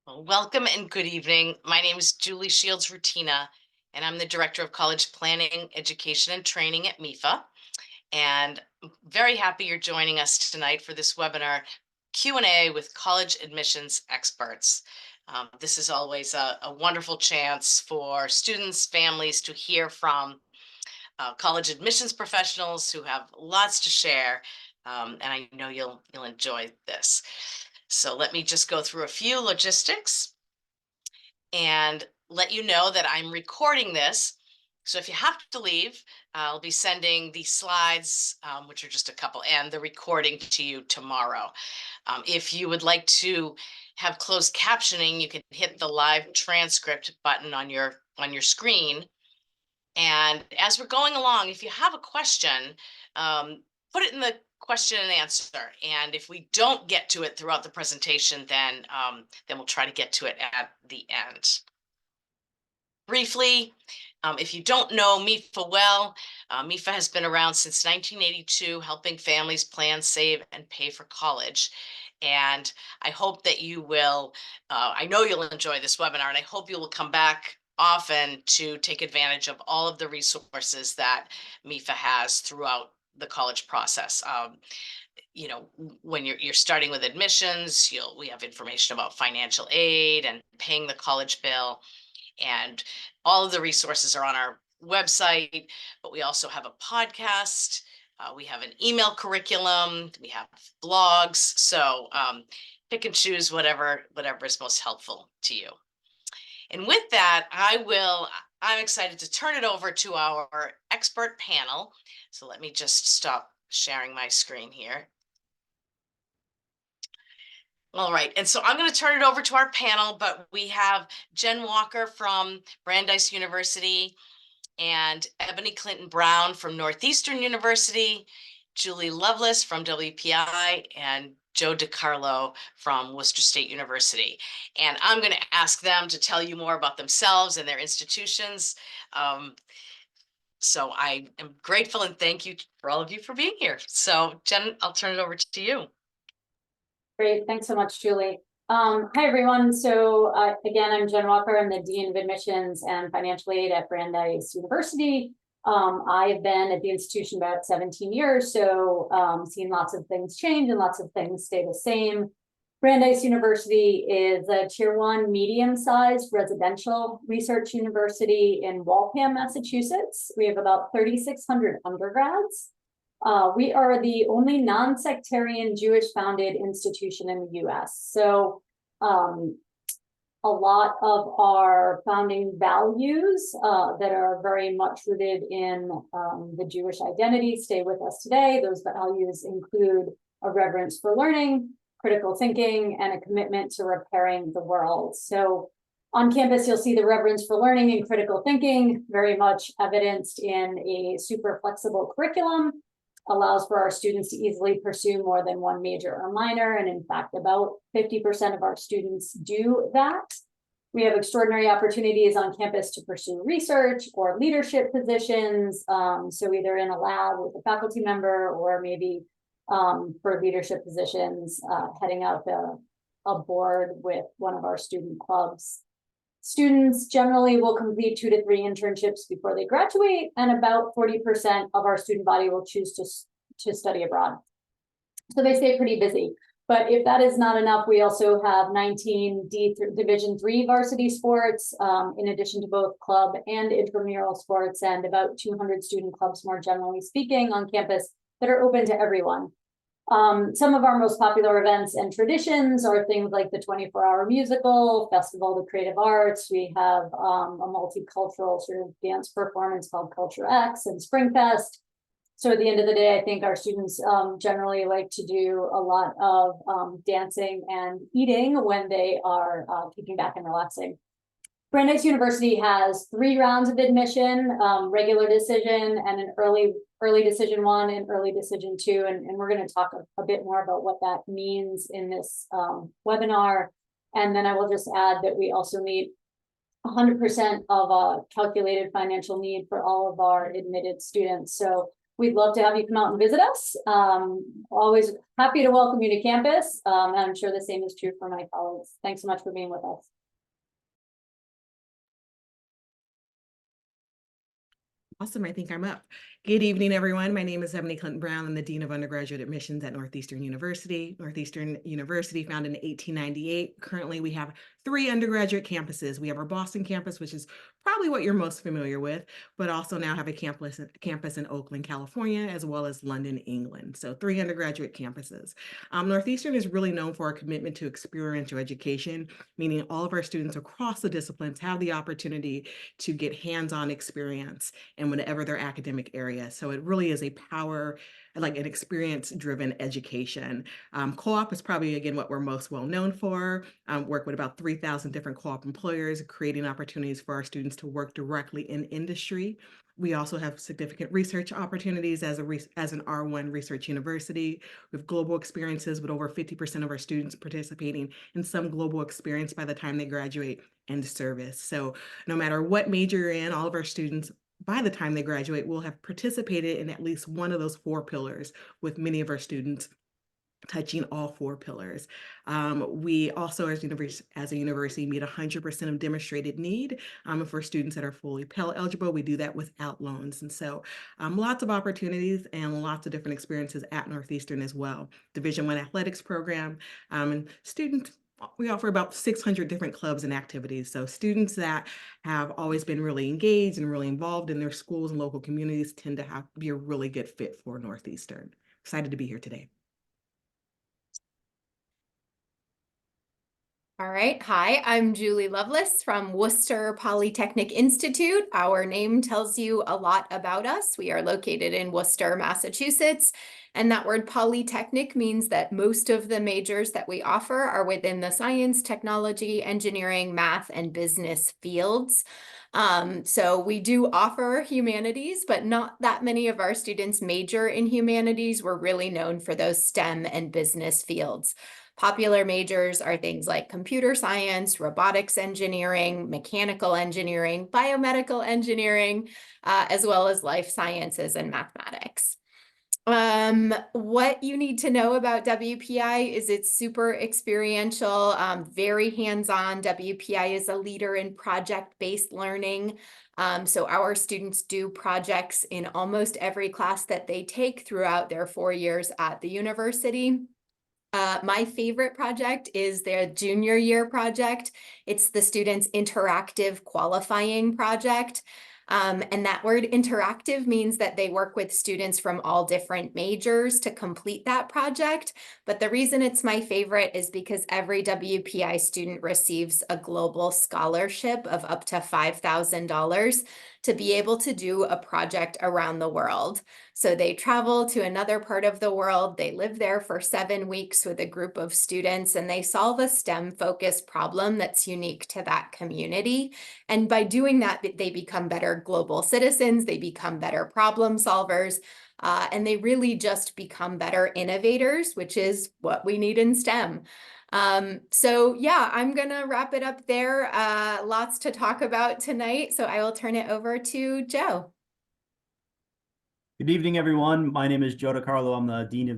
Well, welcome and good evening. My name is Julie Shields Rutina, and I'm the Director of College Planning, Education, and Training at MEFA. And I'm very happy you're joining us tonight for this webinar, Q&A with college admissions experts. This is always a wonderful chance for students, families to hear from college admissions professionals who have lots to share. And I know you'll enjoy this. So let me just go through a few logistics and let you know that I'm recording this. So if you have to leave, I'll be sending the slides, which are just a couple, and the recording to you tomorrow. If you would like to have closed captioning, you can hit the live transcript button on your screen. And as we're going along, if you have a question, put it in the question and answer. And if we don't get to it throughout the presentation, then we'll try to get to it at the end. Briefly, if you don't know MEFA well, MEFA has been around since 1982, helping families plan, save, and pay for college. And I hope that you will, I know you'll enjoy this webinar, and I hope you will come back often to take advantage of all of the resources that MEFA has throughout the college process. You know, when you're starting with admissions, we have information about financial aid and paying the college bill. And all of the resources are on our website, but we also have a podcast. We have an email curriculum. We have blogs. So pick and choose whatever is most helpful to you. And with that, I'm excited to turn it over to our expert panel. So let me just stop sharing my screen here. All right, and so I'm going to turn it over to our panel, but we have Jen Walker from Brandeis University and Ebony Clinton Brown from Northeastern University, Julie Lovelace from WPI, and Joe DiCarlo from Worcester State University. And I'm going to ask them to tell you more about themselves and their institutions. So I am grateful and thank you for all of you for being here. So Jen, I'll turn it over to you. Great, thanks so much, Julie. Hi, everyone. So again, I'm Jen Walker. I'm the Dean of Admissions and Financial Aid at Brandeis University. I have been at the institution about 17 years, so seen lots of things change and lots of things stay the same. Brandeis University is a Tier 1 medium-sized residential research university in Waltham, Massachusetts. We have about 3,600 undergrads. We are the only non-sectarian Jewish-founded institution in the U.S. So a lot of our founding values that are very much rooted in the Jewish identity stay with us today. Those values include a reverence for learning, critical thinking, and a commitment to repairing the world. So on campus, you'll see the reverence for learning and critical thinking very much evidenced in a super flexible curriculum. Allows for our students to easily pursue more than one major or minor. And in fact, about 50% of our students do that. We have extraordinary opportunities on campus to pursue research or leadership positions. So either in a lab with a faculty member or maybe for leadership positions, heading out a board with one of our student clubs. Students generally will complete 2 to 3 internships before they graduate, and about 40% of our student body will choose to study abroad. So they stay pretty busy. But if that is not enough, we also have 19 Division III varsity sports, in addition to both club and intramural sports, and about 200 student clubs, more generally speaking, on campus that are open to everyone. Some of our most popular events and traditions are things like the 24-hour musical, Festival of the Creative Arts. We have a multicultural sort of dance performance called Culture X and Spring Fest. So at the end of the day, I think our students generally like to do a lot of dancing and eating when they are kicking back and relaxing. Brandeis University has 3 rounds of admission, regular decision and an early decision 1 and early decision 2. And we're going to talk a bit more about what that means in this webinar. And then I will just add that we also meet 100% of a calculated financial need for all of our admitted students. So we'd love to have you come out and visit us. Always happy to welcome you to campus. And I'm sure the same is true for my colleagues. Thanks so much for being with us. Awesome, I think I'm up. Good evening, everyone. My name is Ebony Clinton Brown. I'm the Dean of Undergraduate Admissions at Northeastern University. Northeastern University, founded in 1898. Currently, we have 3 undergraduate campuses. We have our Boston campus, which is probably what you're most familiar with, but also now have a campus in Oakland, California, as well as London, England. So 3 undergraduate campuses. Northeastern is really known for our commitment to experiential education, meaning all of our students across the disciplines have the opportunity to get hands-on experience in whatever their academic area. So it really is a power, like an experience-driven education. Co-op is probably, again, what we're most well known for. Work with about 3,000 different co-op employers, creating opportunities for our students to work directly in industry. We also have significant research opportunities as an R1 research university with global experiences, with over 50% of our students participating in some global experience by the time they graduate and service. So no matter what major you're in, all of our students, by the time they graduate, will have participated in at least one of those 4 pillars, with many of our students touching all 4 pillars. We also, as a university, meet 100% of demonstrated need. For students that are fully Pell eligible, we do that without loans. And so lots of opportunities and lots of different experiences at Northeastern as well. Division I athletics program, and students, we offer about 600 different clubs and activities. So students that have always been really engaged and really involved in their schools and local communities tend to be a really good fit for Northeastern. Excited to be here today. All right. Hi, I'm Julie Lovelace from Worcester Polytechnic Institute. Our name tells you a lot about us. We are located in Worcester, Massachusetts. And that word polytechnic means that most of the majors that we offer are within the science, technology, engineering, math, and business fields. So we do offer humanities, but not that many of our students major in humanities. We're really known for those STEM and business fields. Popular majors are things like computer science, robotics engineering, mechanical engineering, biomedical engineering, as well as life sciences and mathematics. What you need to know about WPI is it's super experiential, very hands-on. WPI is a leader in project-based learning. So our students do projects in almost every class that they take throughout their 4 years at the university. My favorite project is their junior year project. It's the students' interactive qualifying project. And that word interactive means that they work with students from all different majors to complete that project. But the reason it's my favorite is because every WPI student receives a global scholarship of up to $5,000 to be able to do a project around the world. So they travel to another part of the world, they live there for 7 weeks with a group of students, and they solve a STEM-focused problem that's unique to that community. And by doing that, they become better global citizens, they become better problem solvers, and they really just become better innovators, which is what we need in STEM. So yeah, I'm gonna wrap it up there. Lots to talk about tonight, so I will turn it over to Joe. Good evening, everyone. My name is Joe DiCarlo. I'm the Dean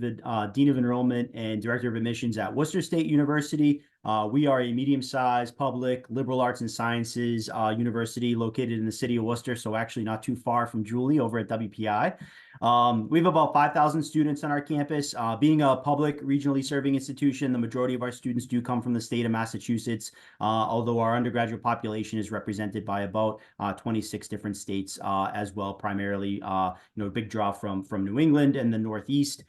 of Enrollment and Director of Admissions at Worcester State University. We are a medium-sized public liberal arts and sciences university located in the city of Worcester, so actually not too far from Julie over at WPI. We have about 5,000 students on our campus. Being a public regionally serving institution, the majority of our students do come from the state of Massachusetts, although our undergraduate population is represented by about 26 different states as well, primarily a big draw from New England and the Northeast.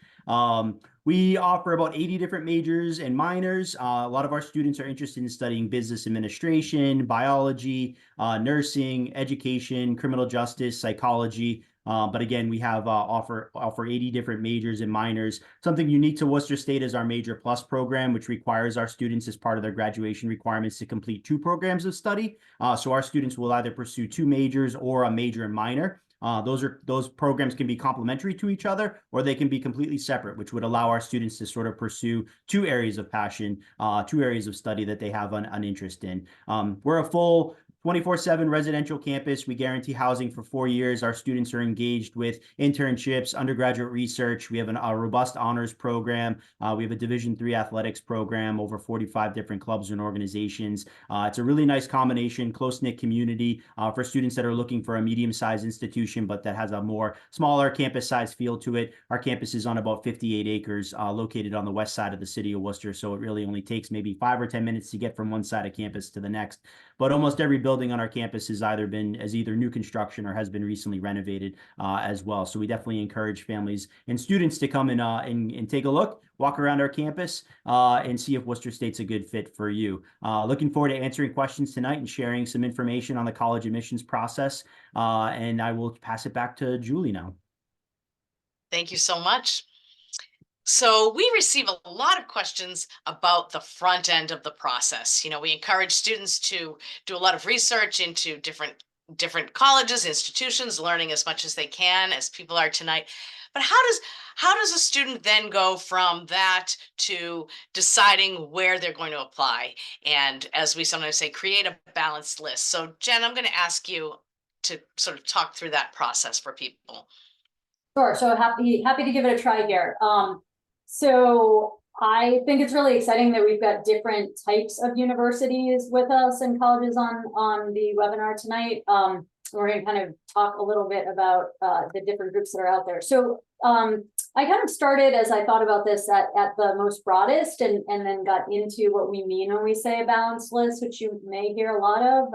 We offer about 80 different majors and minors. A lot of our students are interested in studying business administration, biology, nursing, education, criminal justice, psychology. But again, we have offer 80 different majors and minors. Something unique to Worcester State is our Major Plus program, which requires our students as part of their graduation requirements to complete 2 programs of study. So our students will either pursue 2 majors or a major and minor. Those programs can be complementary to each other, or they can be completely separate, which would allow our students to sort of pursue 2 areas of passion, 2 areas of study that they have an interest in. We're a full 24/7 residential campus. We guarantee housing for 4 years. Our students are engaged with internships, undergraduate research. We have a robust honors program. We have a Division III athletics program, over 45 different clubs and organizations. It's a really nice combination, close-knit community for students that are looking for a medium-sized institution, but that has a more smaller campus-sized feel to it. Our campus is on about 58 acres, located on the west side of the city of Worcester, so it really only takes maybe 5 or 10 minutes to get from one side of campus to the next. But almost every building on our campus has either new construction or has been recently renovated as well. So we definitely encourage families and students to come and take a look, walk around our campus, and see if Worcester State's a good fit for you. Looking forward to answering questions tonight and sharing some information on the college admissions process. And I will pass it back to Julie now. Thank you so much. So we receive a lot of questions about the front end of the process. You know, we encourage students to do a lot of research into different colleges, institutions, learning as much as they can, as people are tonight. But how does a student then go from that to deciding where they're going to apply? And as we sometimes say, create a balanced list. So Jen, I'm going to ask you to sort of talk through that process for people. Sure. So happy to give it a try here. So I think it's really exciting that we've got different types of universities with us and colleges on the webinar tonight. We're going to kind of talk a little bit about the different groups that are out there. So I kind of started, as I thought about this, at the most broadest and then got into what we mean when we say a balanced list, which you may hear a lot of.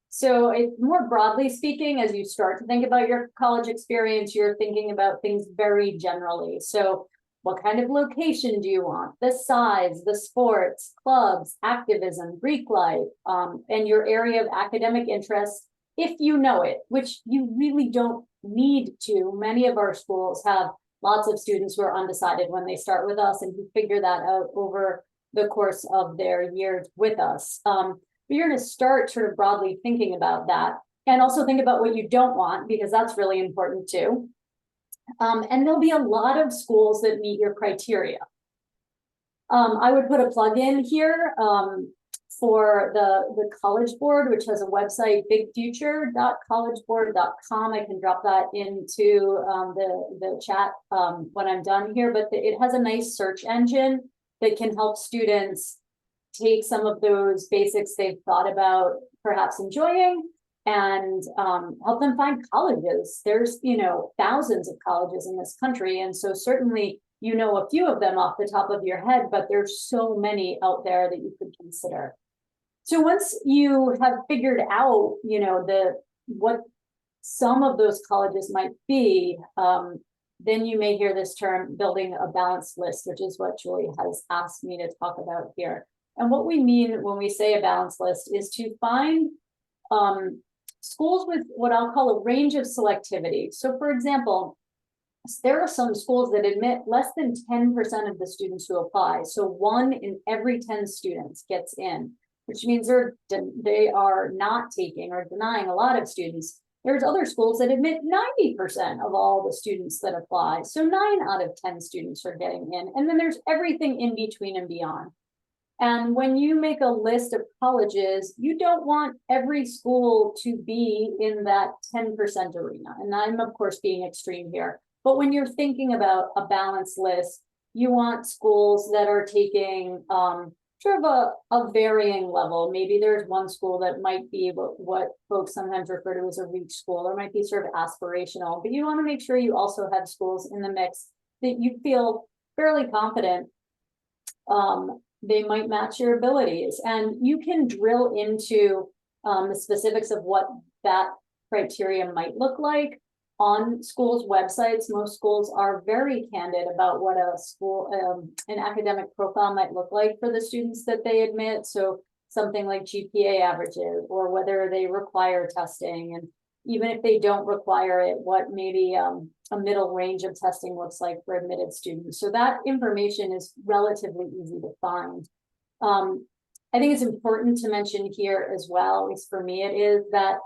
So more broadly speaking, as you start to think about your college experience, you're thinking about things very generally. So what kind of location do you want? The size, the sports, clubs, activism, Greek life, and your area of academic interest, if you know it, which you really don't need to. Many of our schools have lots of students who are undecided when they start with us and who figure that out over the course of their years with us. But you're going to start sort of broadly thinking about that, and also think about what you don't want, because that's really important too. And there'll be a lot of schools that meet your criteria. I would put a plug in here for the College Board, which has a website, bigfuture.collegeboard.com. I can drop that into the chat when I'm done here, but it has a nice search engine that can help students take some of those basics they've thought about perhaps enjoying and help them find colleges. There's, thousands of colleges in this country. And so certainly, a few of them off the top of your head, but there's so many out there that you could consider. So once you have figured out, what some of those colleges might be, then you may hear this term, building a balanced list, which is what Julie has asked me to talk about here. And what we mean when we say a balanced list is to find schools with what I'll call a range of selectivity. So for example, there are some schools that admit less than 10% of the students who apply. So 1 in every 10 students gets in, which means they are not taking or denying a lot of students. There's other schools that admit 90% of all the students that apply. So 9 out of 10 students are getting in. And then there's everything in between and beyond. And when you make a list of colleges, you don't want every school to be in that 10% arena. And I'm, of course, being extreme here. But when you're thinking about a balanced list, you want schools that are taking sort of a varying level. Maybe there's one school that might be what folks sometimes refer to as a reach school, or might be sort of aspirational. But you want to make sure you also have schools in the mix that you feel fairly confident they might match your abilities. And you can drill into the specifics of what that criteria might look like on schools' websites. Most schools are very candid about what a school, an academic profile might look like for the students that they admit. So something like GPA averages, or whether they require testing, and even if they don't require it, what maybe a middle range of testing looks like for admitted students. So that information is relatively easy to find. I think it's important to mention here as well, at least for me, it is that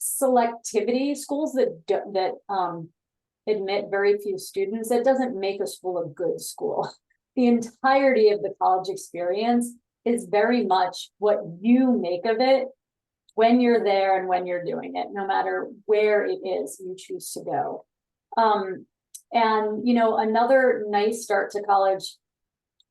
selectivity, schools that admit very few students, that doesn't make a school a good school. The entirety of the college experience is very much what you make of it when you're there and when you're doing it, no matter where it is you choose to go. And, you know, another nice start to college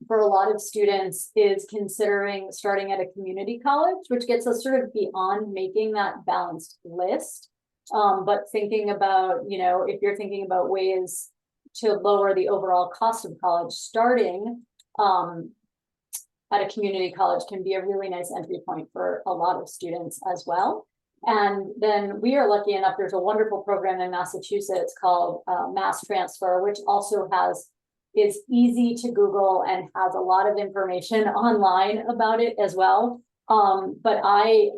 for a lot of students is considering starting at a community college, which gets us sort of beyond making that balanced list. But thinking about, you know, if you're thinking about ways to lower the overall cost of college, starting at a community college can be a really nice entry point for a lot of students as well. And then we are lucky enough, there's a wonderful program in Massachusetts called Mass Transfer, which also is easy to Google and has a lot of information online about it as well. But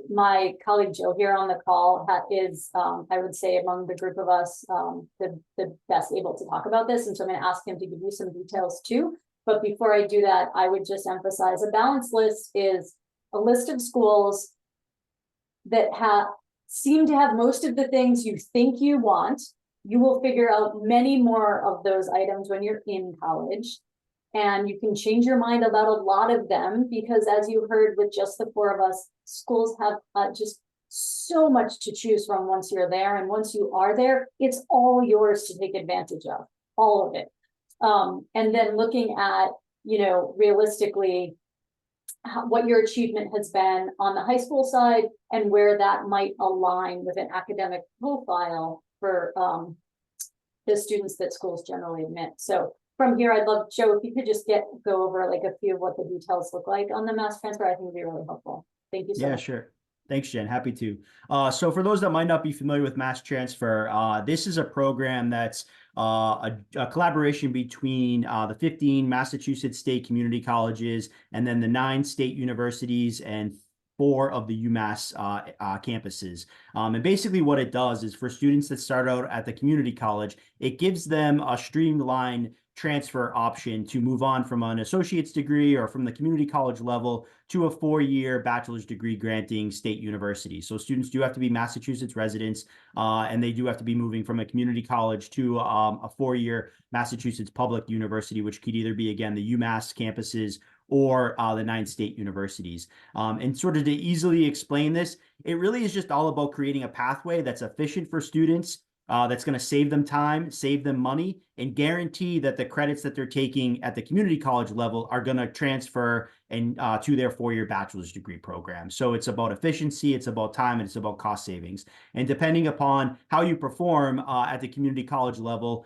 my colleague Joe here on the call is, I would say, among the group of us, the best able to talk about this. And so I'm going to ask him to give you some details too. But before I do that, I would just emphasize a balanced list is a list of schools that seem to have most of the things you think you want. You will figure out many more of those items when you're in college. And you can change your mind about a lot of them because, as you heard with just the four of us, schools have just so much to choose from once you're there. And once you are there, it's all yours to take advantage of, all of it. And then looking at, you know, realistically, what your achievement has been on the high school side and where that might align with an academic profile for the students that schools generally admit. So from here, I'd love, Joe, if you could just go over like a few of what the details look like on the mass transfer, I think would be really helpful. Thank you so much. Yeah, sure. Thanks, Jen. Happy to. So for those that might not be familiar with mass transfer, this is a program that's a collaboration between the 15 Massachusetts state community colleges and then the 9 state universities and 4 of the UMass campuses. And basically what it does is for students that start out at the community college, it gives them a streamlined transfer option to move on from an associate's degree or from the community college level to a 4-year bachelor's degree granting state university. So students do have to be Massachusetts residents, and they do have to be moving from a community college to a 4-year Massachusetts public university, which could either be, again, the UMass campuses or the 9 state universities. And sort of to easily explain this, it really is just all about creating a pathway that's efficient for students, that's going to save them time, save them money, and guarantee that the credits that they're taking at the community college level are going to transfer and to their 4-year bachelor's degree program. So it's about efficiency, it's about time, and it's about cost savings. And depending upon how you perform at the community college level,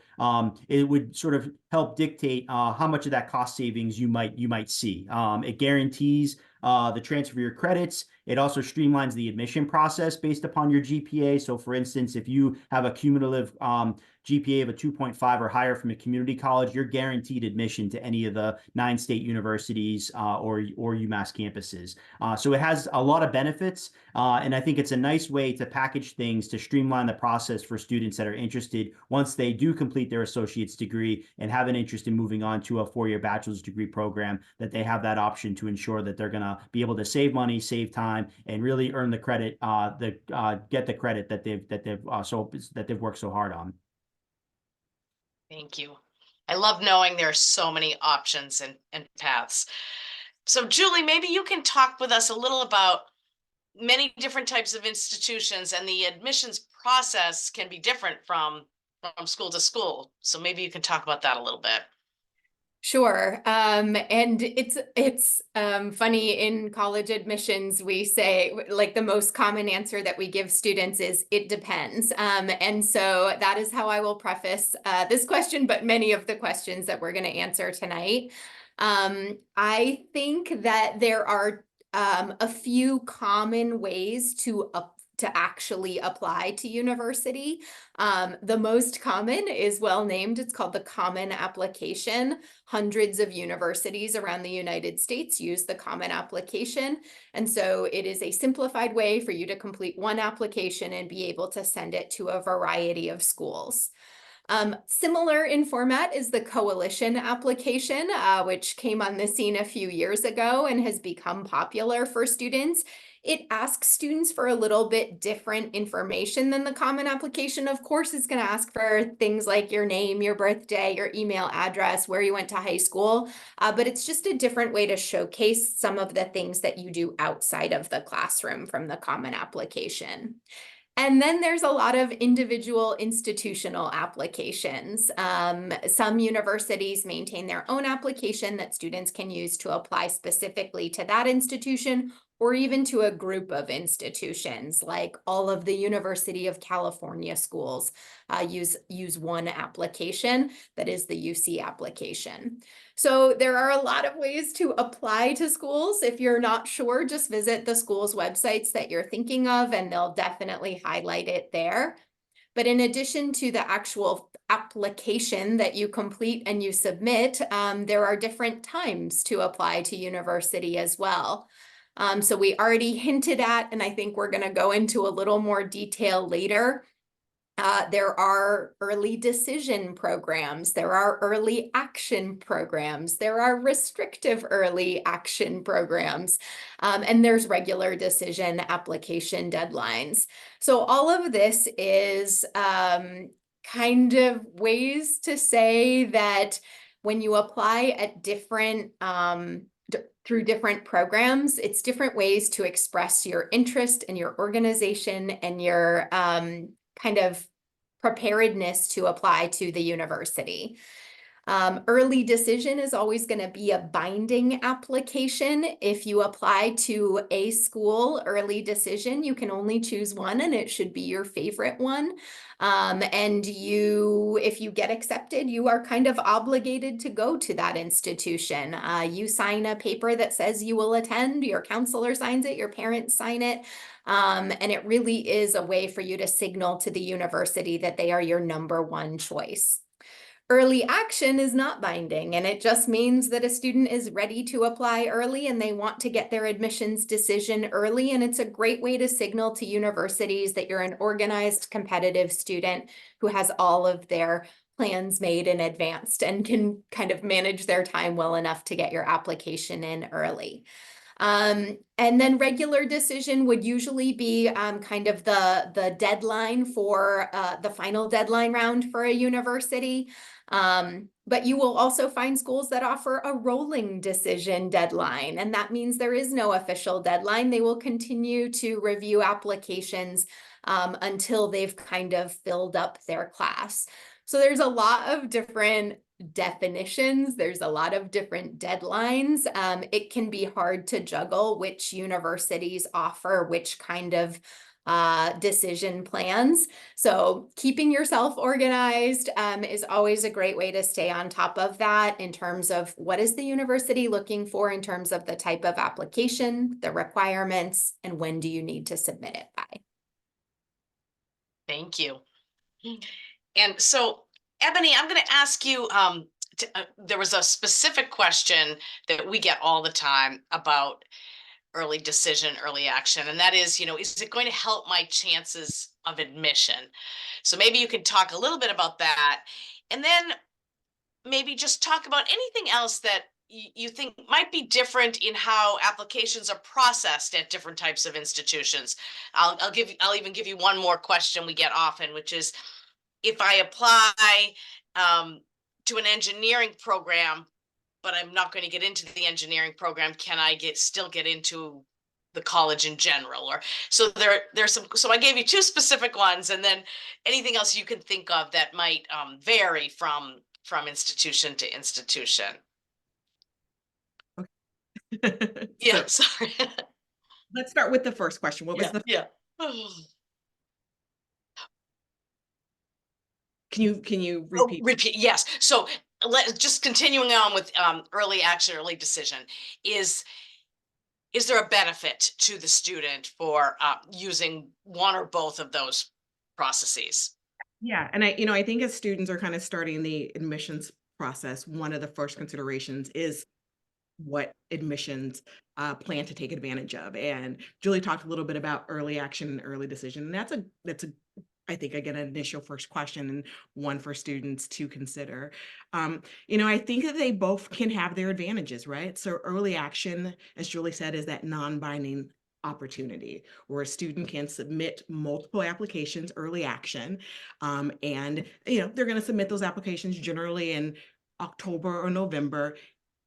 it would sort of help dictate how much of that cost savings you might see. It guarantees the transfer of your credits. It also streamlines the admission process based upon your GPA. So for instance, if you have a cumulative GPA of a 2.5 or higher from a community college, you're guaranteed admission to any of the 9 state universities or UMass campuses. So it has a lot of benefits, and I think it's a nice way to package things to streamline the process for students that are interested once they do complete their associate's degree and have an interest in moving on to a 4-year bachelor's degree program, that they have that option to ensure that they're going to be able to save money, save time, and really earn the credit, get the credit that they've worked so hard on. Thank you. I love knowing there are so many options and paths. So Julie, maybe you can talk with us a little about many different types of institutions, and the admissions process can be different from school to school. So maybe you can talk about that a little bit. Sure. And it's funny, in college admissions, we say, like, the most common answer that we give students is it depends. And so that is how I will preface this question, but many of the questions that we're going to answer tonight. I think that there are a few common ways to actually apply to university. The most common is well named. It's called the Common Application. Hundreds of universities around the United States use the Common Application. And so it is a simplified way for you to complete one application and be able to send it to a variety of schools. Similar in format is the coalition application, which came on the scene a few years ago and has become popular for students. It asks students for a little bit different information than the common application. Of course, it's going to ask for things like your name, your birthday, your email address, where you went to high school, but it's just a different way to showcase some of the things that you do outside of the classroom from the common application. And then there's a lot of individual institutional applications. Some universities maintain their own application that students can use to apply specifically to that institution or even to a group of institutions, like all of the University of California schools use one application that is the UC application. So there are a lot of ways to apply to schools. If you're not sure, just visit the school's websites that you're thinking of, and they'll definitely highlight it there. But in addition to the actual application that you complete and you submit, there are different times to apply to university as well. So we already hinted at, and I think we're going to go into a little more detail later. There are early decision programs, there are early action programs, there are restrictive early action programs, and there's regular decision application deadlines. So all of this is kind of ways to say that when you apply at different through different programs, it's different ways to express your interest in your organization and your kind of preparedness to apply to the university. Early decision is always going to be a binding application. If you apply to a school early decision, you can only choose one, and it should be your favorite one. And if you get accepted, you are kind of obligated to go to that institution. You sign a paper that says you will attend, your counselor signs it, your parents sign it. And it really is a way for you to signal to the university that they are your number one choice. Early action is not binding, and it just means that a student is ready to apply early and they want to get their admissions decision early. And it's a great way to signal to universities that you're an organized, competitive student who has all of their plans made in advance and can kind of manage their time well enough to get your application in early. And then regular decision would usually be kind of the deadline for the final deadline round for a university. But you will also find schools that offer a rolling decision deadline, and that means there is no official deadline. They will continue to review applications until they've kind of filled up their class. So there's a lot of different definitions. There's a lot of different deadlines. It can be hard to juggle which universities offer which kind of decision plans. So keeping yourself organized is always a great way to stay on top of that in terms of what is the university looking for in terms of the type of application, the requirements, and when do you need to submit it by. Thank you. And so, Ebony, I'm going to ask you, there was a specific question that we get all the time about early decision, early action, and that is, is it going to help my chances of admission? So maybe you could talk a little bit about that, and then maybe just talk about anything else that you think might be different in how applications are processed at different types of institutions. I'll even give you one more question we get often, which is, if I apply to an engineering program, but I'm not going to get into the engineering program, can I still get into the college in general? Or so there's some. So I gave you two specific ones, and then anything else you can think of that might vary from institution to institution. Yeah, So sorry. let's start with the first question. What was Yeah. Can you repeat? Repeat, yes. So just continuing on with early action, early decision, is there a benefit to the student for using one or both of those processes? Yeah, and I think as students are kind of starting the admissions process, one of the first considerations is what admissions plan to take advantage of. And Julie talked a little bit about early action and early decision. And that's a I think, again, an initial first question and one for students to consider. I think that they both can have their advantages, right? So early action, as Julie said, is that non-binding opportunity where a student can submit multiple applications, early action, and they're going to submit those applications generally in October or November,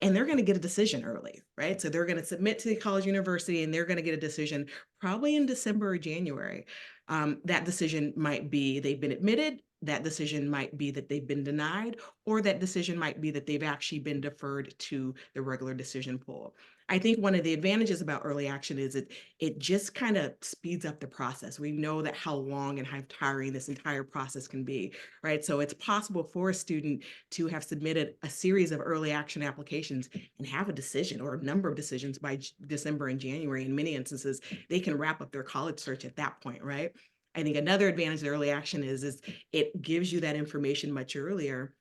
and they're going to get a decision early, right? So they're going to submit to the college university and they're going to get a decision probably in December or January. That decision might be they've been admitted, that decision might be that they've been denied, or that decision might be that they've actually been deferred to the regular decision pool. I think one of the advantages about early action is it just kind of speeds up the process. We know that how long and how tiring this entire process can be, right? So it's possible for a student to have submitted a series of early action applications and have a decision or a number of decisions by December and January. In many instances, they can wrap up their college search at that point, right? I think another advantage of early action is it gives you that information much earlier,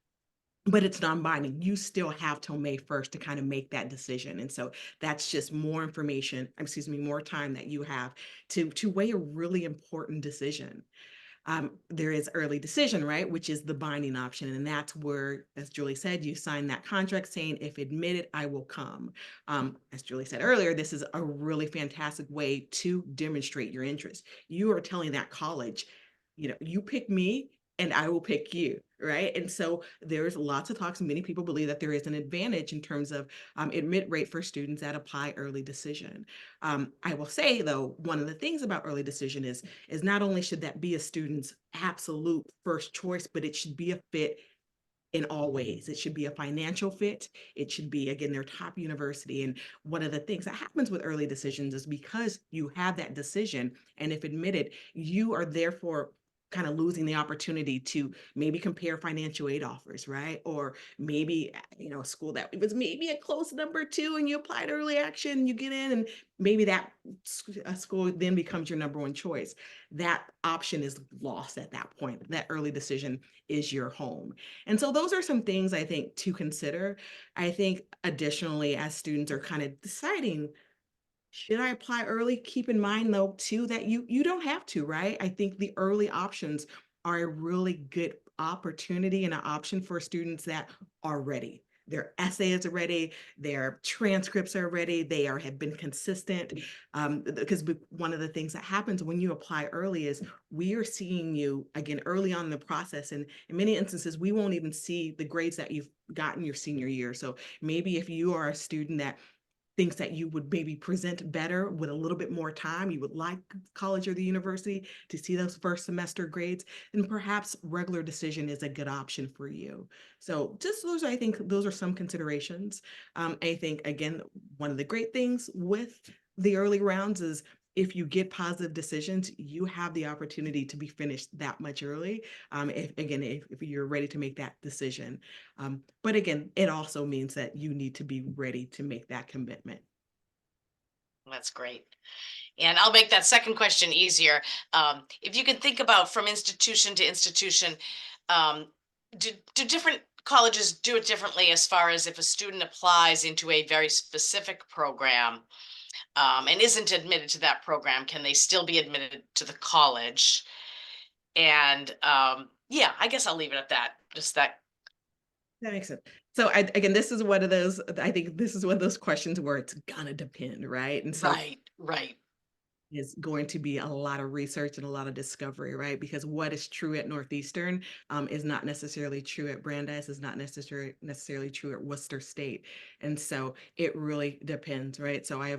but it's non-binding. You still have till May 1st to kind of make that decision. And so that's just more information, more time that you have to weigh a really important decision. There is early decision, right, which is the binding option. And that's where, as Julie said, you sign that contract saying, if admitted, I will come. As Julie said earlier, this is a really fantastic way to demonstrate your interest. You are telling that college, you pick me and I will pick you, right? And so there's lots of talks, and many people believe that there is an advantage in terms of admit rate for students that apply early decision. I will say, though, one of the things about early decision is not only should that be a student's absolute first choice, but it should be a fit in all ways. It should be a financial fit. It should be, again, their top university. And one of the things that happens with early decisions is because you have that decision, and if admitted, you are therefore kind of losing the opportunity to maybe compare financial aid offers, right? Or maybe, a school that was maybe a close number two and you applied early action, you get in, and maybe that school then becomes your number one choice. That option is lost at that point. That early decision is your home. And so those are some things I think to consider. I think additionally, as students are kind of deciding, should I apply early? Keep in mind though, too, that you don't have to, right? I think the early options are a really good opportunity and an option for students that are ready. Their essays are ready, their transcripts are ready, have been consistent. Because one of the things that happens when you apply early is we are seeing you again early on in the process. And in many instances, we won't even see the grades that you've gotten your senior year. So maybe if you are a student that thinks that you would maybe present better with a little bit more time, you would like college or the university to see those first semester grades, then perhaps regular decision is a good option for you. So just those, I think those are some considerations. I think, again, one of the great things with the early rounds is if you get positive decisions, you have the opportunity to be finished that much early. If you're ready to make that decision. But again, it also means that you need to be ready to make that commitment. That's great. And I'll make that second question easier. If you can think about from institution to institution, do different colleges do it differently as far as if a student applies into a very specific program and isn't admitted to that program, can they still be admitted to the college? And yeah, I guess I'll leave it at that. Just that. That makes sense. So again, this is one of those, I think this is one of those questions where it's gonna depend, right? And so Right, right. is going to be a lot of research and a lot of discovery, right? Because what is true at Northeastern is not necessarily true at Brandeis, is not necessarily true at Worcester State. And so it really depends, right? So I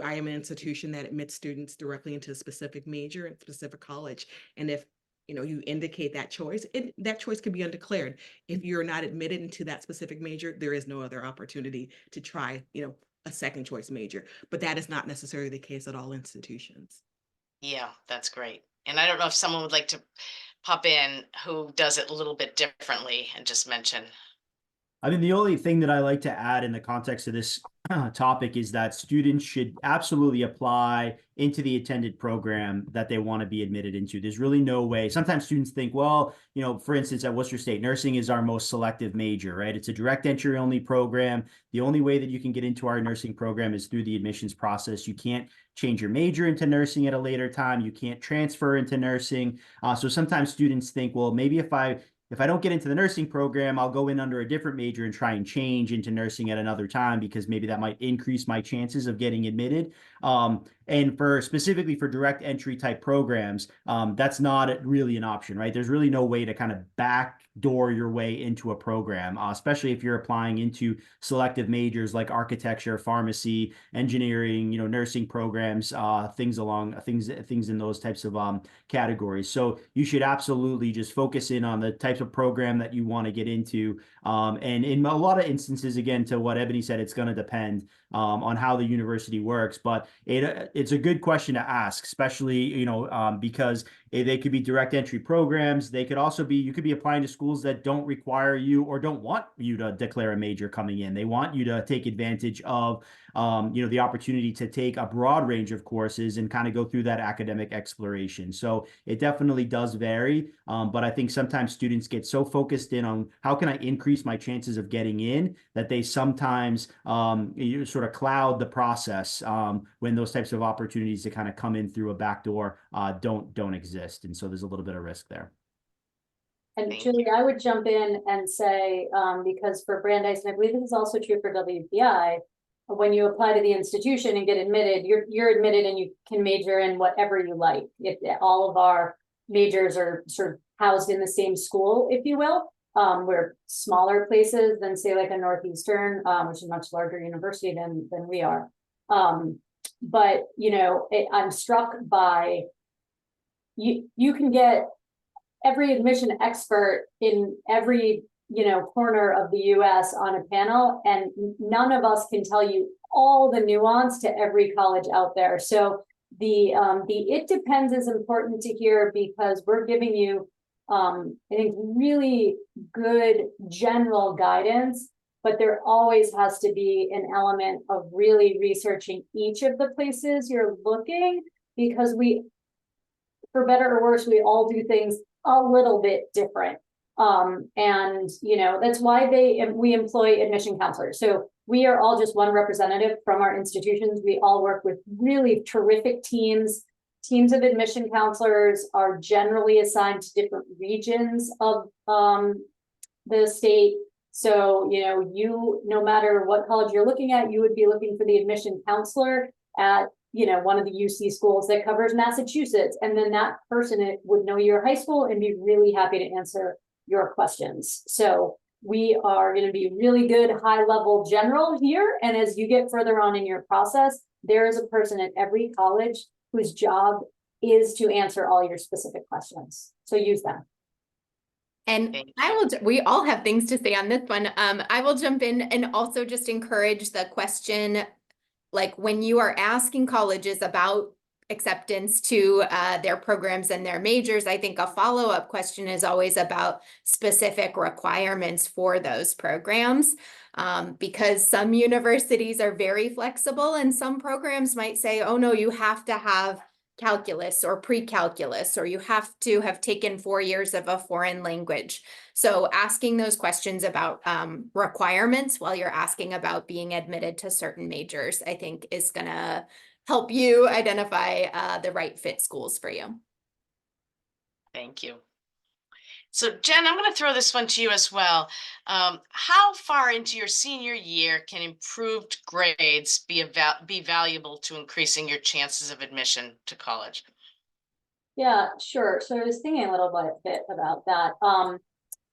am an institution that admits students directly into a specific major and specific college. And if you indicate that choice, that choice could be undeclared. If you're not admitted into that specific major, there is no other opportunity to try, a second choice major, but that is not necessarily the case at all institutions. Yeah, that's great. And I don't know if someone would like to pop in who does it a little bit differently and just mention. I mean, the only thing that I like to add in the context of this topic is that students should absolutely apply into the attended program that they want to be admitted into. There's really no way. Sometimes students think, well, you know, for instance, at Worcester State, nursing is our most selective major, right? It's a direct entry only program. The only way that you can get into our nursing program is through the admissions process. You can't change your major into nursing at a later time. You can't transfer into nursing. So sometimes students think, well, maybe if I don't get into the nursing program, I'll go in under a different major and try and change into nursing at another time because maybe that might increase my chances of getting admitted. And for specifically for direct entry type programs, that's not really an option, right? There's really no way to kind of backdoor your way into a program, especially if you're applying into selective majors like architecture, pharmacy, engineering, you know, nursing programs, things in those types of categories. So you should absolutely just focus in on the types of program that you want to get into. And in a lot of instances, again, to what Ebony said, it's going to depend on how the university works. But it's a good question to ask, especially, you know, because they could be direct entry programs. They could also be, you could be applying to schools that don't require you or don't want you to declare a major coming in. They want you to take advantage of, you know, the opportunity to take a broad range of courses and kind of go through that academic exploration. So it definitely does vary. But I think sometimes students get so focused in on how can I increase my chances of getting in that they sometimes you sort of cloud the process when those types of opportunities to kind of come in through a back door don't exist. And so there's a little bit of risk there. And Thank Julie, I would jump in and say, because for Brandeis, and I believe this is also true for WPI, when you apply to the institution and get admitted, you're admitted and you can major in whatever you like. All of our majors are sort of housed in the same school, if you will. We're smaller places than say like a Northeastern, which is a much larger university than we are. But you know, I'm struck by you can get every admission expert in every, you know, corner of the US on a panel, and none of us can tell you all the nuance to every college out there. So the it depends is important to hear because we're giving you I think really good general guidance, but there always has to be an element of really researching each of the places you're looking, because we, for better or worse, we all do things a little bit different. And you know, that's why we employ admission counselors. So we are all just one representative from our institutions. We all work with really terrific teams. Teams of admission counselors are generally assigned to different regions of the state. So, you know, no matter what college you're looking at, you would be looking for the admission counselor at, you know, one of the UC schools that covers Massachusetts. And then that person would know your high school and be really happy to answer your questions. So we are going to be really good high level general here. And as you get further on in your process, there is a person at every college whose job is to answer all your specific questions. So use them. And we all have things to say on this one. I will jump in and also just encourage the question, like when you are asking colleges about acceptance to their programs and their majors, I think a follow-up question is always about specific requirements for those programs, because some universities are very flexible and some programs might say, oh no, you have to have calculus or pre-calculus, or you have to have taken 4 years of a foreign language. So asking those questions about requirements while you're asking about being admitted to certain majors, I think is gonna help you identify the right fit schools for you. Thank you. So Jen, I'm going to throw this one to you as well. How far into your senior year can improved grades be valuable to increasing your chances of admission to college? Yeah, sure. So I was thinking a little bit about that.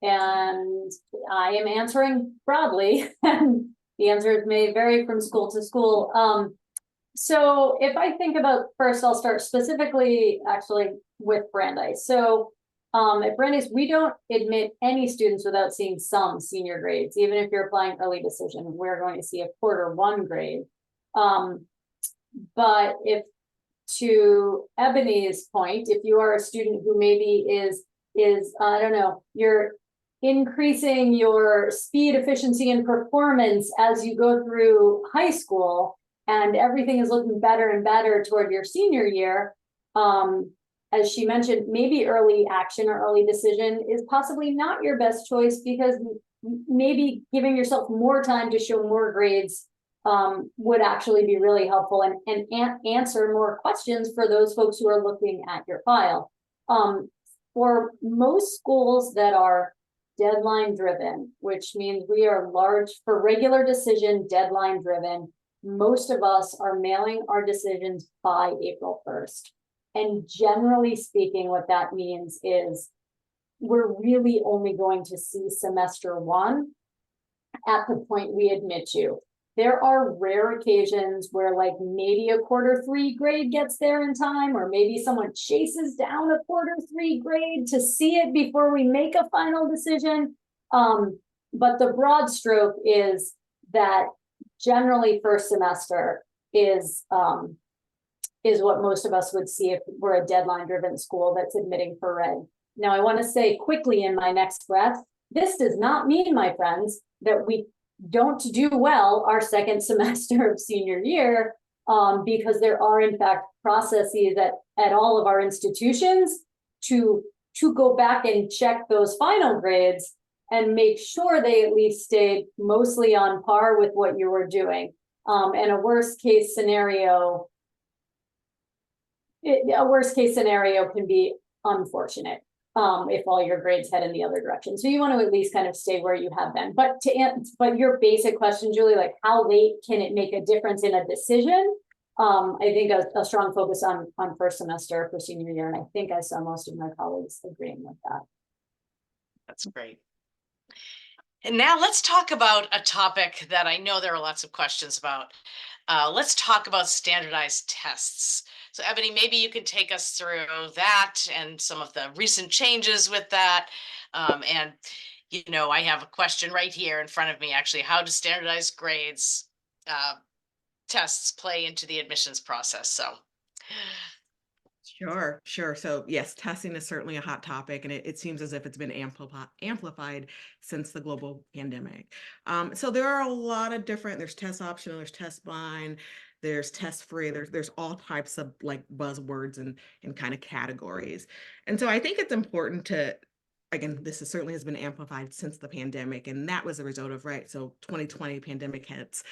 And I am answering broadly, and the answers may vary from school to school. So if I think about, first, I'll start specifically actually with Brandeis. So at Brandeis, we don't admit any students without seeing some senior grades. Even if you're applying early decision, we're going to see a Q1 grade. But if, to Ebony's point, if you are a student who maybe is I don't know, you're increasing your speed, efficiency, and performance as you go through high school, and everything is looking better and better toward your senior year, as she mentioned, maybe early action or early decision is possibly not your best choice, because maybe giving yourself more time to show more grades would actually be really helpful, and answer more questions for those folks who are looking at your file. For most schools that are deadline driven, which means we are large for regular decision deadline driven, most of us are mailing our decisions by April 1st. And generally speaking, what that means is we're really only going to see semester one at the point we admit you. There are rare occasions where like maybe a quarter three grade gets there in time, or maybe someone chases down a quarter three grade to see it before we make a final decision. But the broad stroke is that generally first semester is what most of us would see if we're a deadline driven school that's admitting for red. Now, I want to say quickly in my next breath, this does not mean, my friends, that we don't do well our second semester of senior year, because there are in fact processes at all of our institutions to go back and check those final grades and make sure they at least stayed mostly on par with what you were doing. And a worst case scenario can be unfortunate. If all your grades head in the other direction. So you want to at least kind of stay where you have been. But but your basic question, Julie, like how late can it make a difference in a decision? I think a strong focus on first semester for senior year. And I think I saw most of my colleagues agreeing with that. That's great. And now let's talk about a topic that I know there are lots of questions about. Let's talk about standardized tests. So Ebony, maybe you can take us through that and some of the recent changes with that. And, you know, I have a question right here in front of me, actually. How do standardized grades tests play into the admissions process? So. Sure. So yes, testing is certainly a hot topic, and it seems as if it's been amplified since the global pandemic. So there are a lot of different, there's test optional, there's test blind, there's test free, there's all types of like buzzwords and kind of categories. And so I think it's important to, again, this certainly has been amplified since the pandemic, and that was a result of, right, so 2020 pandemic hits.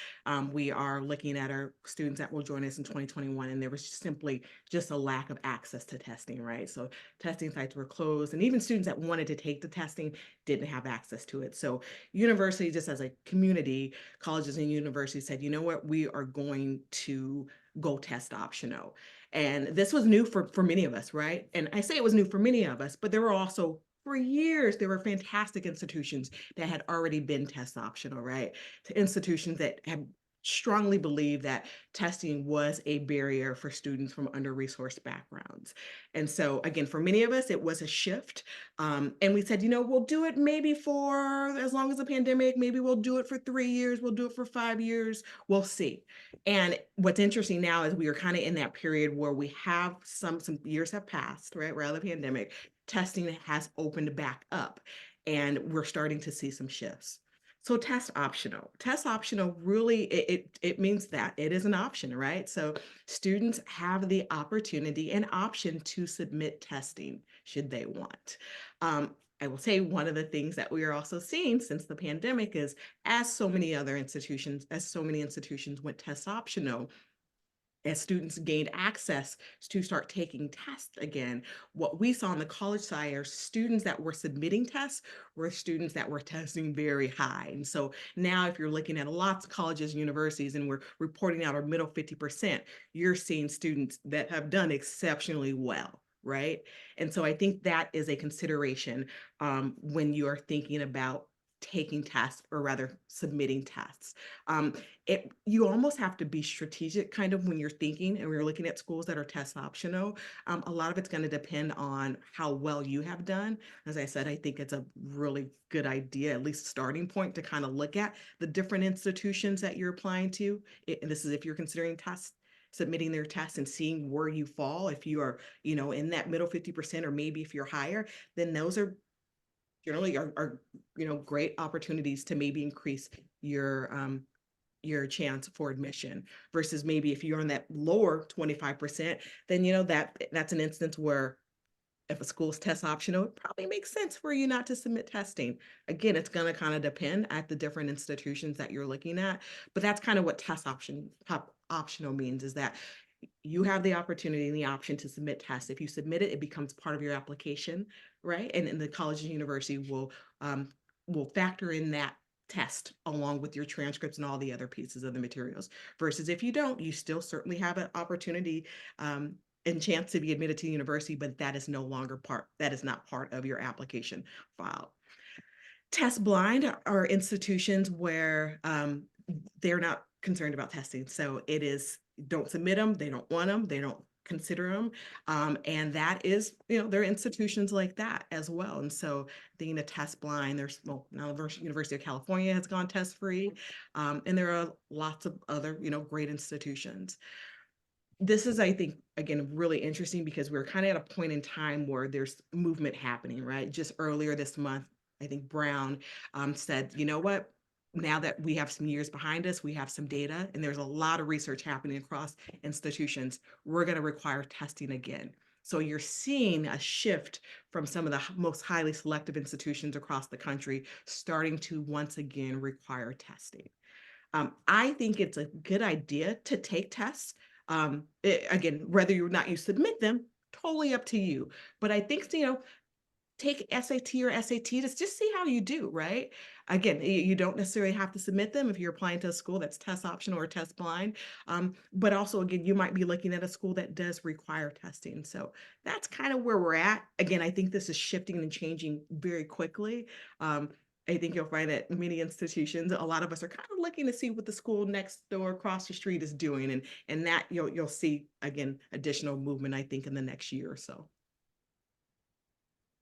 We are looking at our students that will join us in 2021, and there was simply just a lack of access to testing, right? So testing sites were closed, and even students that wanted to take the testing didn't have access to it. So universities, just as a community, colleges and universities said, you know what, we are going to go test optional. And this was new for many of us, right? And I say it was new for many of us, but there were also, for years, there were fantastic institutions that had already been test optional, right? To institutions that have strongly believed that testing was a barrier for students from under-resourced backgrounds. And so again, for many of us, it was a shift. And we said, you know, we'll do it maybe for as long as the pandemic, maybe we'll do it for 3 years, we'll do it for 5 years, we'll see. And what's interesting now is we are kind of in that period where we have some years have passed, right? We're out of the pandemic. Testing has opened back up, and we're starting to see some shifts. So test optional really, it means that it is an option, right? So students have the opportunity and option to submit testing should they want. I will say one of the things that we are also seeing since the pandemic is as so many institutions went test optional, as students gained access to start taking tests again, what we saw on the college side are students that were submitting tests were students that were testing very high. And so now if you're looking at lots of colleges and universities and we're reporting out our middle 50%, you're seeing students that have done exceptionally well, right? And so I think that is a consideration when you are thinking about taking tests, or rather submitting tests. You almost have to be strategic kind of when you're thinking and we're looking at schools that are test optional. A lot of it's going to depend on how well you have done. As I said, I think it's a really good idea, at least starting point, to kind of look at the different institutions that you're applying to. And this is if you're considering submitting their tests and seeing where you fall. If you are, in that middle 50%, or maybe if you're higher, then those are generally are great opportunities to maybe increase your chance for admission versus maybe if you're on that lower 25%, then that's an instance where if a school's test optional, it probably makes sense for you not to submit testing. Again, it's going to kind of depend at the different institutions that you're looking at, but that's kind of what optional means, is that you have the opportunity and the option to submit tests. If you submit it, it becomes part of your application, right? And the college and university will factor in that test along with your transcripts and all the other pieces of the materials. Versus if you don't, you still certainly have an opportunity and chance to be admitted to university, but that is not part of your application file. Test blind are institutions where they're not concerned about testing. So it is, don't submit them, they don't want them, they don't consider them. And that is, there are institutions like that as well. And so being a test blind, there's, now the University of California has gone test free. And there are lots of other, great institutions. This is, I think, again, really interesting because we're kind of at a point in time where there's movement happening, right? Just earlier this month, I think Brown said, you know what, now that we have some years behind us, we have some data, and there's a lot of research happening across institutions, we're going to require testing again. So you're seeing a shift from some of the most highly selective institutions across the country starting to once again require testing. I think it's a good idea to take tests. Again, whether or not you submit them, totally up to you. But I think, take SAT or SAT to just see how you do, right? Again, you don't necessarily have to submit them if you're applying to a school that's test optional or test blind. But also, again, you might be looking at a school that does require testing. So that's kind of where we're at. Again, I think this is shifting and changing very quickly. I think you'll find that many institutions, a lot of us are kind of looking to see what the school next door across the street is doing. And that you'll see, again, additional movement, I think, in the next year or so.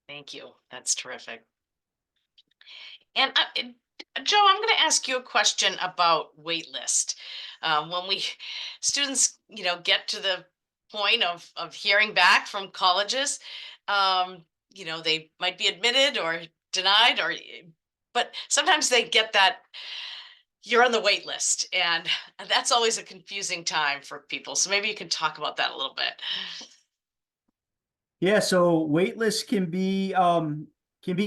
Thank you. That's terrific. And Joe, I'm going to ask you a question about waitlist. When students, get to the point of hearing back from colleges, they might be admitted or denied, but sometimes they get that you're on the wait list, and that's always a confusing time for people. So maybe you can talk about that a little bit. Yeah, so waitlist can be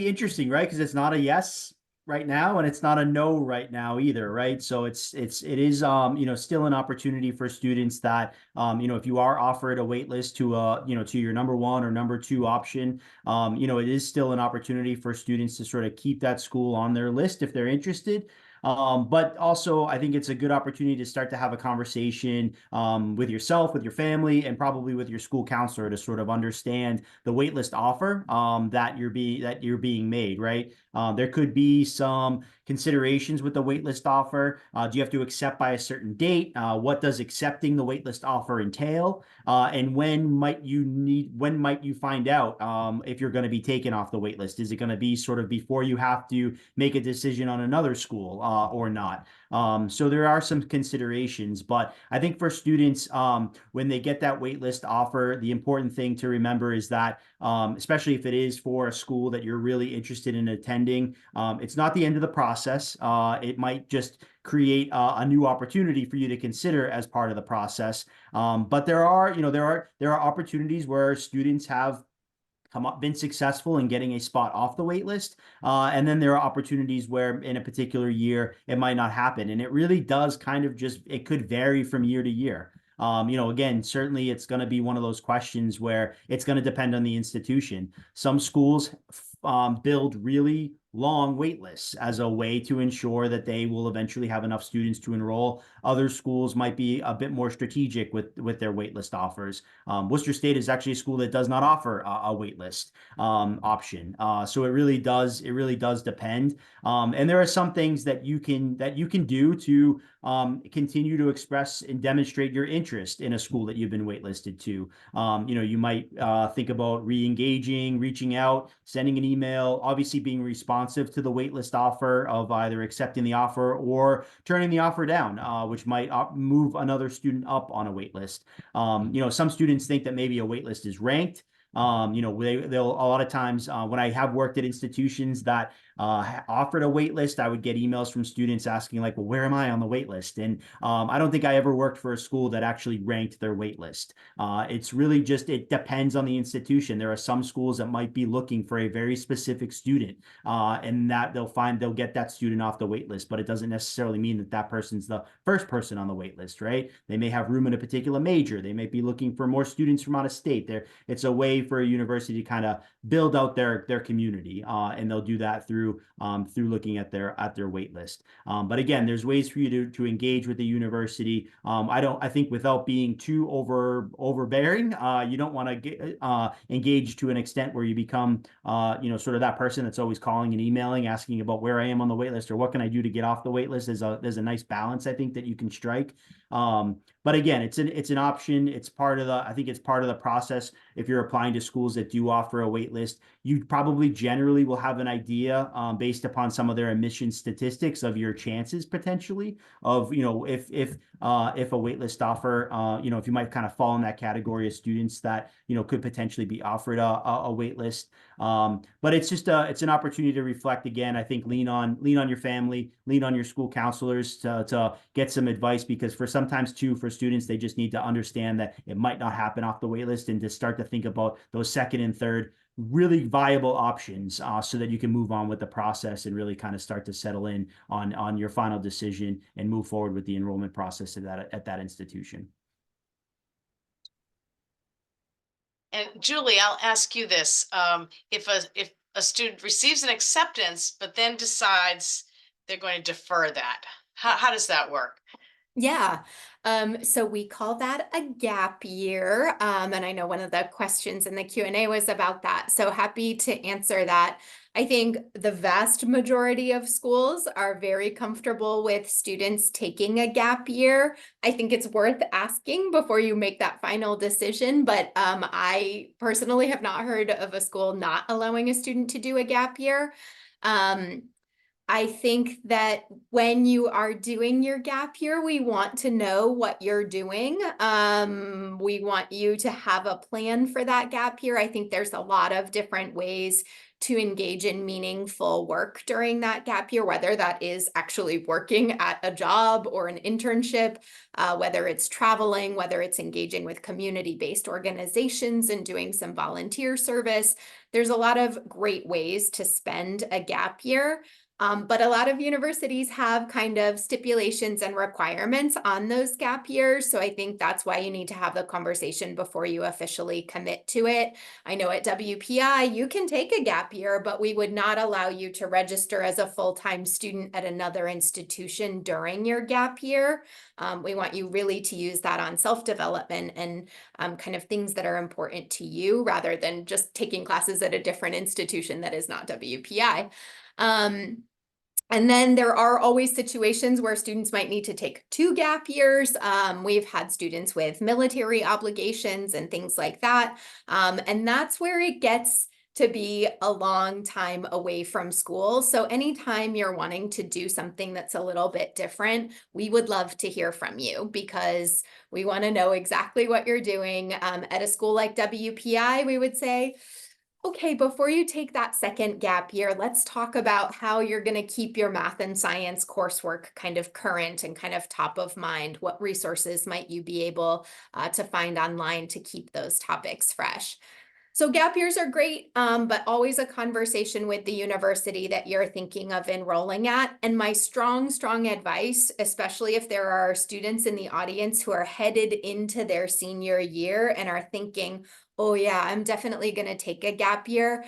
interesting, right? Because it's not a yes right now and it's not a no right now either, right? So it is still an opportunity for students that if you are offered a waitlist to your number one or number two option, it is still an opportunity for students to sort of keep that school on their list if they're interested. But also, I think it's a good opportunity to start to have a conversation with yourself, with your family, and probably with your school counselor to sort of understand the waitlist offer that you're being made, right? There could be some considerations with the waitlist offer. Do you have to accept by a certain date? What does accepting the waitlist offer entail? And when might you find out if you're going to be taken off the waitlist? Is it going to be sort of before you have to make a decision on another school or not? So there are some considerations, but I think for students, when they get that waitlist offer, the important thing to remember is that, especially if it is for a school that you're really interested in attending, it's not the end of the process. It might just create a new opportunity for you to consider as part of the process. But there are opportunities where students have been successful in getting a spot off the wait list. And then there are opportunities where in a particular year, it might not happen. And it really does it could vary from year to year. Again, certainly it's going to be one of those questions where it's going to depend on the institution. Some schools build really long wait lists as a way to ensure that they will eventually have enough students to enroll. Other schools might be a bit more strategic with their wait list offers. Worcester State is actually a school that does not offer a wait list option. So it really does depend. And there are some things that you can do to continue to express and demonstrate your interest in a school that you've been waitlisted to. You might think about re-engaging, reaching out, sending an email, obviously being responsive to the waitlist offer of either accepting the offer or turning the offer down, which might move another student up on a waitlist. Some students think that maybe a waitlist is ranked. They'll a lot of times when I have worked at institutions that offered a wait list, I would get emails from students asking like, well, where am I on the wait list? And I don't think I ever worked for a school that actually ranked their wait list. It's really just, it depends on the institution. There are some schools that might be looking for a very specific student and that they'll get that student off the wait list, but it doesn't necessarily mean that that person's the first person on the wait list, right? They may have room in a particular major. They may be looking for more students from out of state. It's a way for a university to kind of build out their community, and they'll do that through looking at their wait list. But again, there's ways for you to engage with the university. I think without being too overbearing, you don't want to get engaged to an extent where you become sort of that person that's always calling and emailing, asking about where I am on the wait list or what can I do to get off the wait list. There's a nice balance I think that you can strike. But again, it's an option. I think it's part of the process. If you're applying to schools that do offer a wait list, you probably generally will have an idea based upon some of their admission statistics of your chances potentially of, if a wait list offer, if you might kind of fall in that category of students that, could potentially be offered a wait list. But it's just it's an opportunity to reflect again. I think lean on your family, lean on your school counselors to get some advice, because sometimes too, for students, they just need to understand that it might not happen off the wait list and to start to think about those second and third really viable options so that you can move on with the process and really kind of start to settle in on your final decision and move forward with the enrollment process at that institution. And Julie, I'll ask you this. If a student receives an acceptance, but then decides they're going to defer that, how does that work? Yeah. So we call that a gap year. And I know one of the questions in the Q&A was about that. So happy to answer that. I think the vast majority of schools are very comfortable with students taking a gap year. I think it's worth asking before you make that final decision. But I personally have not heard of a school not allowing a student to do a gap year. I think that when you are doing your gap year, we want to know what you're doing. We want you to have a plan for that gap year. I think there's a lot of different ways to engage in meaningful work during that gap year, whether that is actually working at a job or an internship, whether it's traveling, whether it's engaging with community-based organizations and doing some volunteer service. There's a lot of great ways to spend a gap year. But a lot of universities have kind of stipulations and requirements on those gap years. So I think that's why you need to have the conversation before you officially commit to it. I know at WPI, you can take a gap year, but we would not allow you to register as a full-time student at another institution during your gap year. We want you really to use that on self-development and kind of things that are important to you rather than just taking classes at a different institution that is not WPI. And then there are always situations where students might need to take 2 gap years. We've had students with military obligations and things like that. And that's where it gets to be a long time away from school. So anytime you're wanting to do something that's a little bit different, we would love to hear from you because we want to know exactly what you're doing. At a school like WPI, we would say, okay, before you take that second gap year, let's talk about how you're going to keep your math and science coursework kind of current and kind of top of mind. What resources might you be able to find online to keep those topics fresh? So gap years are great, but always a conversation with the university that you're thinking of enrolling at. And my strong advice, especially if there are students in the audience who are headed into their senior year and are thinking, oh yeah, I'm definitely going to take a gap year.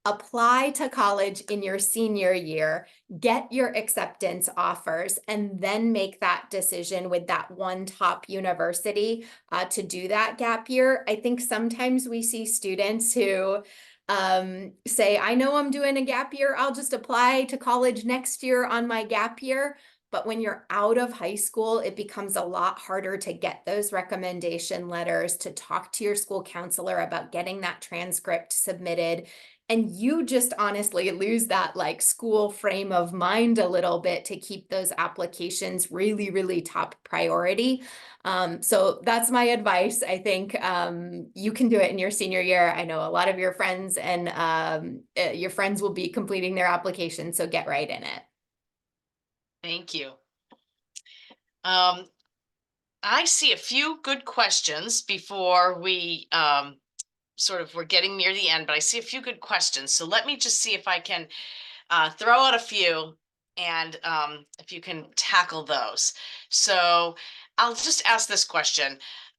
Apply to college in your senior year, get your acceptance offers, and then make that decision with that one top university to do that gap year. I think sometimes we see students who say, I know I'm doing a gap year, I'll just apply to college next year on my gap year. But when you're out of high school, it becomes a lot harder to get those recommendation letters, to talk to your school counselor about getting that transcript submitted. And you just honestly lose that like school frame of mind a little bit to keep those applications really, really top priority. So that's my advice. I think you can do it in your senior year. I know a lot of your friends and your friends will be completing their application, so get right in it. Thank you. I see a few good questions before we we're getting near the end, but I see a few good questions. So let me just see if I can throw out a few and if you can tackle those. So I'll just ask this question.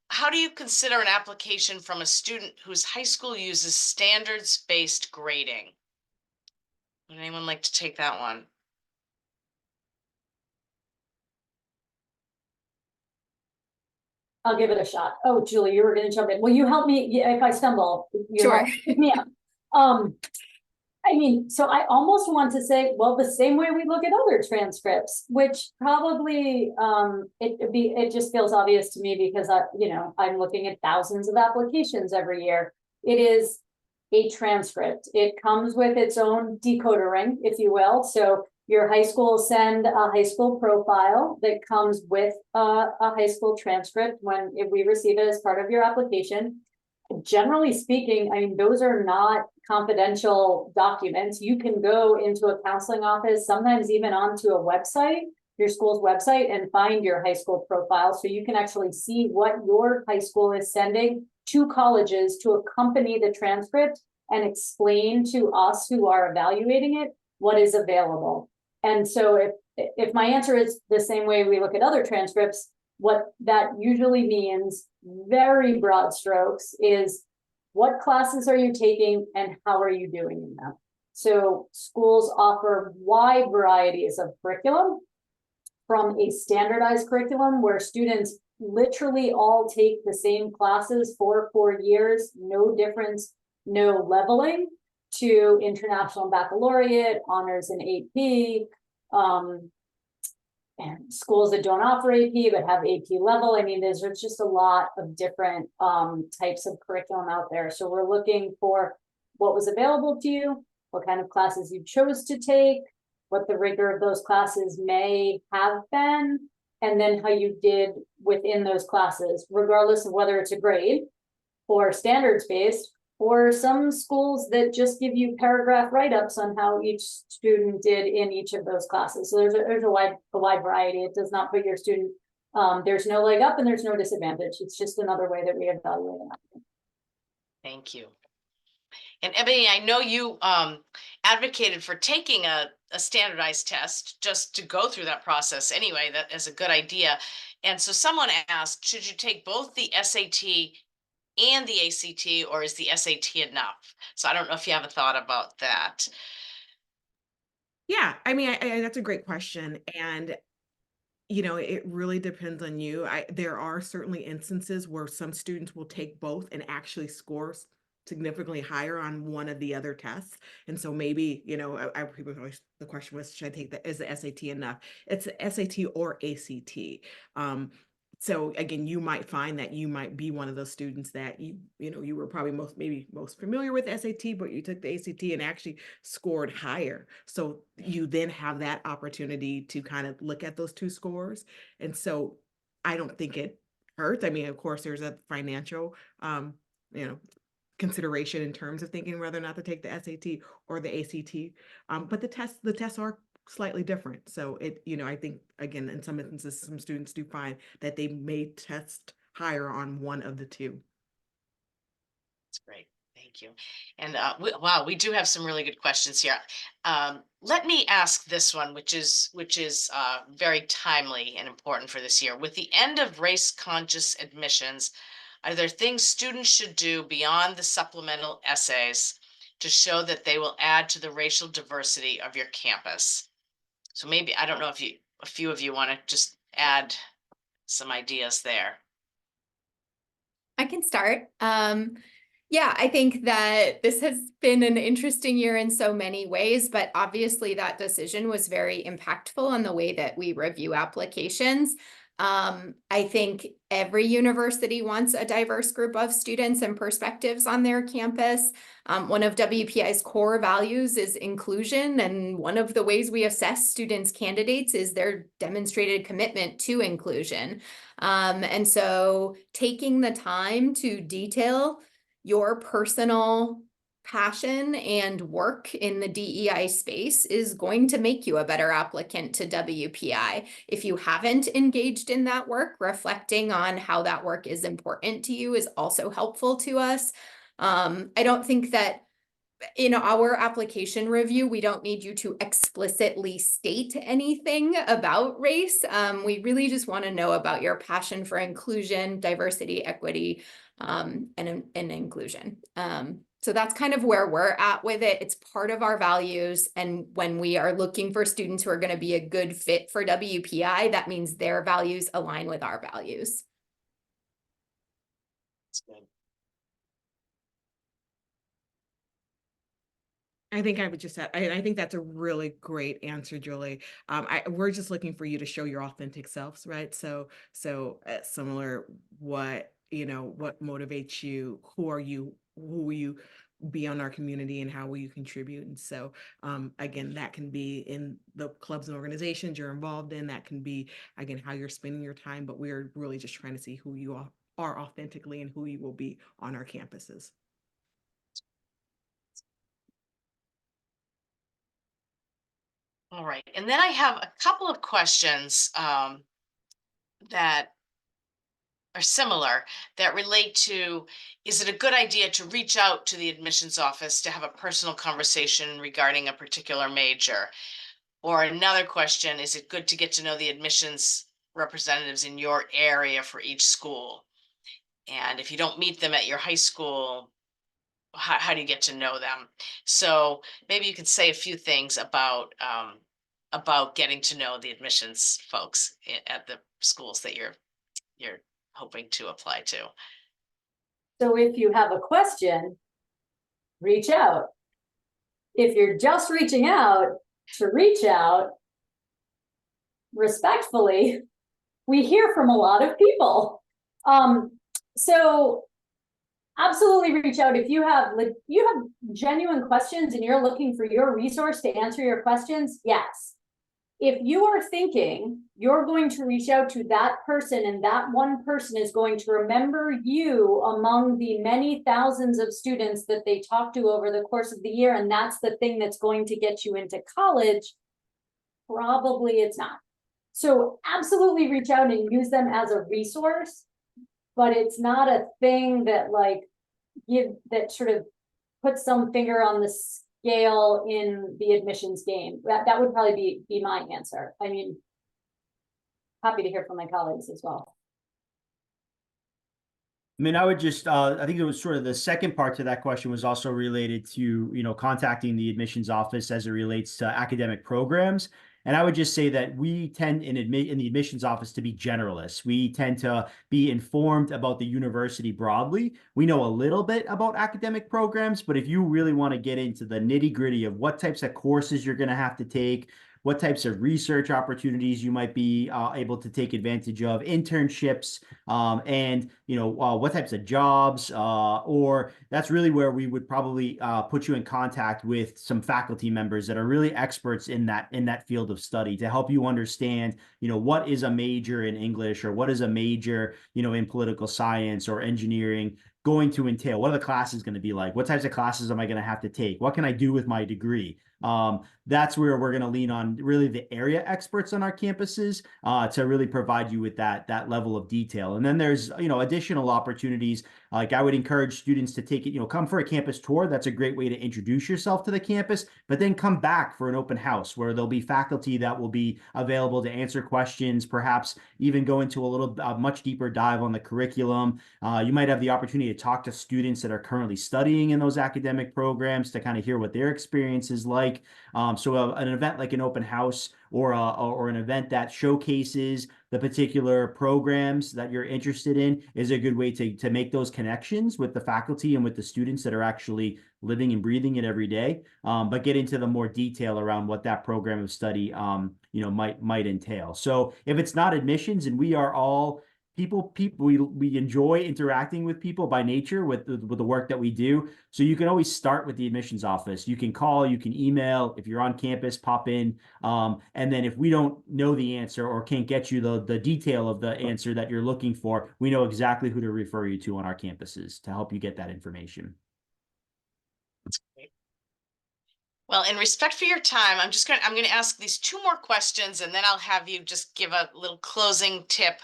How do you consider an application from a student whose high school uses standards-based grading? Would anyone like to take that one? I'll give it a shot. Oh, Julie, you were going to jump in. Will you help me if I stumble? Sure. Pick me up. I mean, so I almost want to say, well, the same way we look at other transcripts, which probably it just feels obvious to me because I'm looking at thousands of applications every year. It is a transcript. It comes with its own decoder ring, if you will. So your high school will send a high school profile that comes with a high school transcript if we receive it as part of your application. Generally speaking, I mean, those are not confidential documents. You can go into a counseling office, sometimes even onto a website, your school's website, and find your high school profile. So you can actually see what your high school is sending to colleges to accompany the transcript and explain to us who are evaluating it what is available. And so if my answer is the same way we look at other transcripts, what that usually means, very broad strokes, is what classes are you taking and how are you doing in them? So schools offer wide varieties of curriculum, from a standardized curriculum where students literally all take the same classes for 4 years, no difference, no leveling, to international baccalaureate, honors and AP, and schools that don't offer AP but have AP level. I mean, there's just a lot of different types of curriculum out there. So we're looking for what was available to you, what kind of classes you chose to take, what the rigor of those classes may have been, and then how you did within those classes, regardless of whether it's a grade or standards-based, or some schools that just give you paragraph write-ups on how each student did in each of those classes. So there's a wide variety. It does not put your student, there's no leg up and there's no disadvantage. It's just another way that we evaluate them. Thank you. And Ebony, I know you advocated for taking a standardized test just to go through that process anyway. That is a good idea. And so someone asked, should you take both the SAT and the ACT, or is the SAT enough? So I don't know if you have a thought about that. Yeah, I mean, that's a great question. And it really depends on you. There are certainly instances where some students will take both and actually score significantly higher on one of the other tests. And so maybe, people always, the question was, should I take is the SAT enough? It's SAT or ACT. So again, you might find that you might be one of those students that you were probably most familiar with SAT, but you took the ACT and actually scored higher. So you then have that opportunity to kind of look at those two scores. And so I don't think it hurts. I mean, of course, there's a financial, consideration in terms of thinking whether or not to take the SAT or the ACT. But the tests are slightly different. So I think, again, in some instances, some students do find that they may test higher on one of the two. That's great. Thank you. And wow, we do have some really good questions here. Let me ask this one, which is very timely and important for this year. With the end of race-conscious admissions, are there things students should do beyond the supplemental essays to show that they will add to the racial diversity of your campus? So maybe, I don't know if a few of you want to just add some ideas there. I can start. Yeah, I think that this has been an interesting year in so many ways, but obviously that decision was very impactful on the way that we review applications. I think every university wants a diverse group of students and perspectives on their campus. One of WPI's core values is inclusion, and one of the ways we assess students' candidates is their demonstrated commitment to inclusion. And so taking the time to detail your personal passion and work in the DEI space is going to make you a better applicant to WPI. If you haven't engaged in that work, reflecting on how that work is important to you is also helpful to us. I don't think that in our application review, we don't need you to explicitly state anything about race. We really just want to know about your passion for inclusion, diversity, equity, and inclusion. So that's kind of where we're at with it. It's part of our values. And when we are looking for students who are going to be a good fit for WPI, that means their values align with our values. That's good. I think I would just add, I think that's a really great answer, Julie. We're just looking for you to show your authentic selves, right? So similar, what motivates you, who are you, who will you be on our community, and how will you contribute? And so again, that can be in the clubs and organizations you're involved in. That can be, again, how you're spending your time, but we're really just trying to see who you are authentically and who you will be on our campuses. All right. And then I have a couple of questions that are similar that relate to, is it a good idea to reach out to the admissions office to have a personal conversation regarding a particular major? Or another question, is it good to get to know the admissions representatives in your area for each school? And if you don't meet them at your high school, how do you get to know them? So maybe you could say a few things about getting to know the admissions folks at the schools that you're hoping to apply to. So if you have a question, reach out. If you're just reaching out to reach out, respectfully, we hear from a lot of people. So absolutely reach out if you have genuine questions and you're looking for your resource to answer your questions. Yes. If you are thinking you're going to reach out to that person and that one person is going to remember you among the many thousands of students that they talk to over the course of the year, and that's the thing that's going to get you into college, probably it's not. So absolutely reach out and use them as a resource, but it's not a thing that that sort of puts some finger on the scale in the admissions game. That would probably be my answer. I mean, happy to hear from my colleagues as well. I mean, I would just, I think it was sort of the second part to that question was also related to, contacting the admissions office as it relates to academic programs. And I would just say that we tend in the admissions office to be generalists. We tend to be informed about the university broadly. We know a little bit about academic programs, but if you really want to get into the nitty-gritty of what types of courses you're going to have to take, what types of research opportunities you might be able to take advantage of, internships, and what types of jobs, or that's really where we would probably put you in contact with some faculty members that are really experts in that field of study to help you understand, what is a major in English or what is a major, in political science or engineering going to entail. What are the classes going to be like? What types of classes am I going to have to take? What can I do with my degree? That's where we're going to lean on really the area experts on our campuses to really provide you with that level of detail. And then there's additional opportunities. Like I would encourage students to take it, come for a campus tour. That's a great way to introduce yourself to the campus, but then come back for an open house where there'll be faculty that will be available to answer questions, perhaps even go into a little much deeper dive on the curriculum. You might have the opportunity to talk to students that are currently studying in those academic programs to kind of hear what their experience is like. So an event like an open house or an event that showcases the particular programs that you're interested in is a good way to make those connections with the faculty and with the students that are actually living and breathing it every day, but get into the more detail around what that program of study might entail. So if it's not admissions, and we are all people, we enjoy interacting with people by nature with the work that we do. So you can always start with the admissions office. You can call, you can email. If you're on campus, pop in. And then if we don't know the answer or can't get you the detail of the answer that you're looking for, we know exactly who to refer you to on our campuses to help you get that information. Well, in respect for your time, I'm going to ask these two more questions, and then I'll have you just give a little closing tip.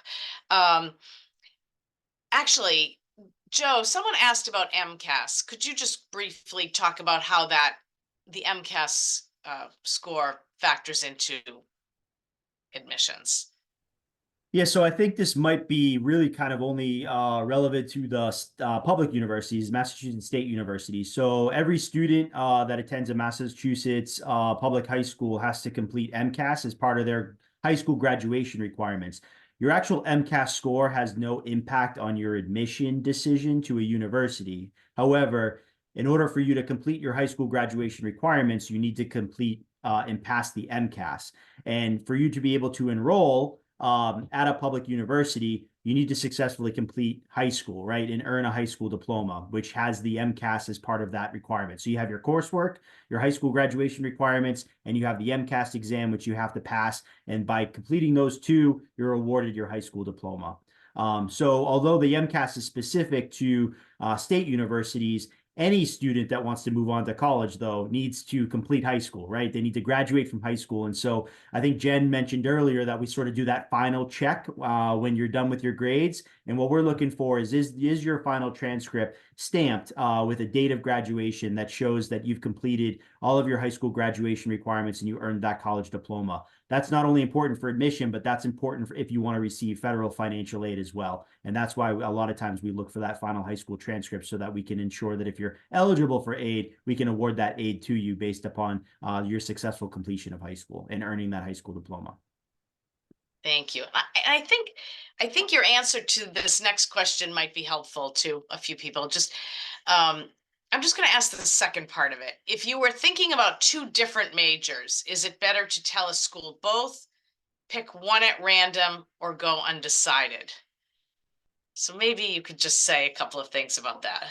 Actually, Joe, someone asked about MCAS. Could you just briefly talk about how the MCAS score factors into admissions? Yeah, so I think this might be really kind of only relevant to the public universities, Massachusetts State University. So every student that attends a Massachusetts public high school has to complete MCAS as part of their high school graduation requirements. Your actual MCAS score has no impact on your admission decision to a university. However, in order for you to complete your high school graduation requirements, you need to complete and pass the MCAS. And for you to be able to enroll at a public university, you need to successfully complete high school, right? And earn a high school diploma, which has the MCAS as part of that requirement. So you have your coursework, your high school graduation requirements, and you have the MCAS exam, which you have to pass. And by completing those two, you're awarded your high school diploma. So although the MCAS is specific to state universities, any student that wants to move on to college, though, needs to complete high school, right? They need to graduate from high school. And so I think Jen mentioned earlier that we sort of do that final check when you're done with your grades. And what we're looking for is your final transcript stamped with a date of graduation that shows that you've completed all of your high school graduation requirements and you earned that college diploma. That's not only important for admission, but that's important if you want to receive federal financial aid as well. And that's why a lot of times we look for that final high school transcript so that we can ensure that if you're eligible for aid, we can award that aid to you based upon your successful completion of high school and earning that high school diploma. Thank you. I think your answer to this next question might be helpful to a few people. I'm just going to ask the second part of it. If you were thinking about two different majors, is it better to tell a school both, pick one at random, or go undecided? So maybe you could just say a couple of things about that.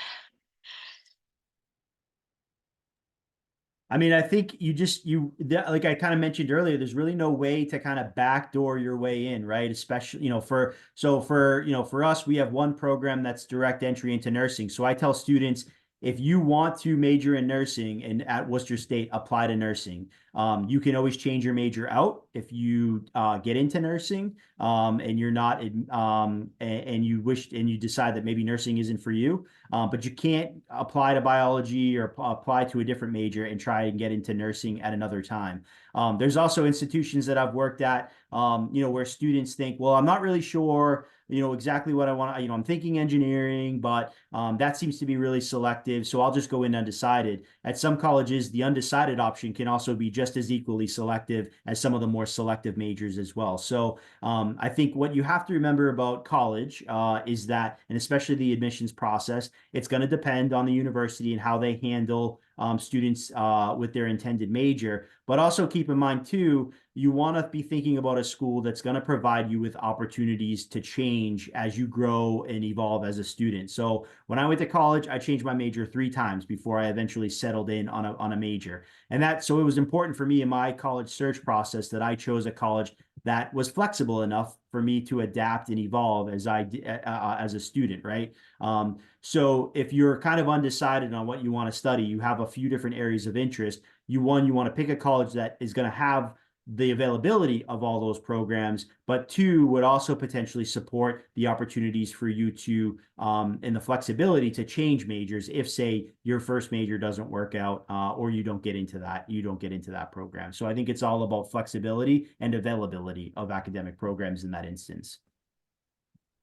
I mean, I think like I kind of mentioned earlier, there's really no way to kind of backdoor your way in, right? Especially, for us, we have one program that's direct entry into nursing. So I tell students, if you want to major in nursing and at Worcester State, apply to nursing. You can always change your major out if you get into nursing and you're not, and you decide that maybe nursing isn't for you. But you can't apply to biology or apply to a different major and try and get into nursing at another time. There's also institutions that I've worked at, where students think, well, I'm not really sure, exactly what I want. I'm thinking engineering, but that seems to be really selective. So I'll just go in undecided. At some colleges, the undecided option can also be just as equally selective as some of the more selective majors as well. So I think what you have to remember about college is that, and especially the admissions process, it's going to depend on the university and how they handle students with their intended major. But also keep in mind, too, you want to be thinking about a school that's going to provide you with opportunities to change as you grow and evolve as a student. So when I went to college, I changed my major 3 times before I eventually settled in on a major. And so it was important for me in my college search process that I chose a college that was flexible enough for me to adapt and evolve as a student, right? So if you're kind of undecided on what you want to study, you have a few different areas of interest. You want to pick a college that is going to have the availability of all those programs, but 2, would also potentially support the opportunities for you to and the flexibility to change majors if, say, your first major doesn't work out or you don't get into that program. So I think it's all about flexibility and availability of academic programs in that instance.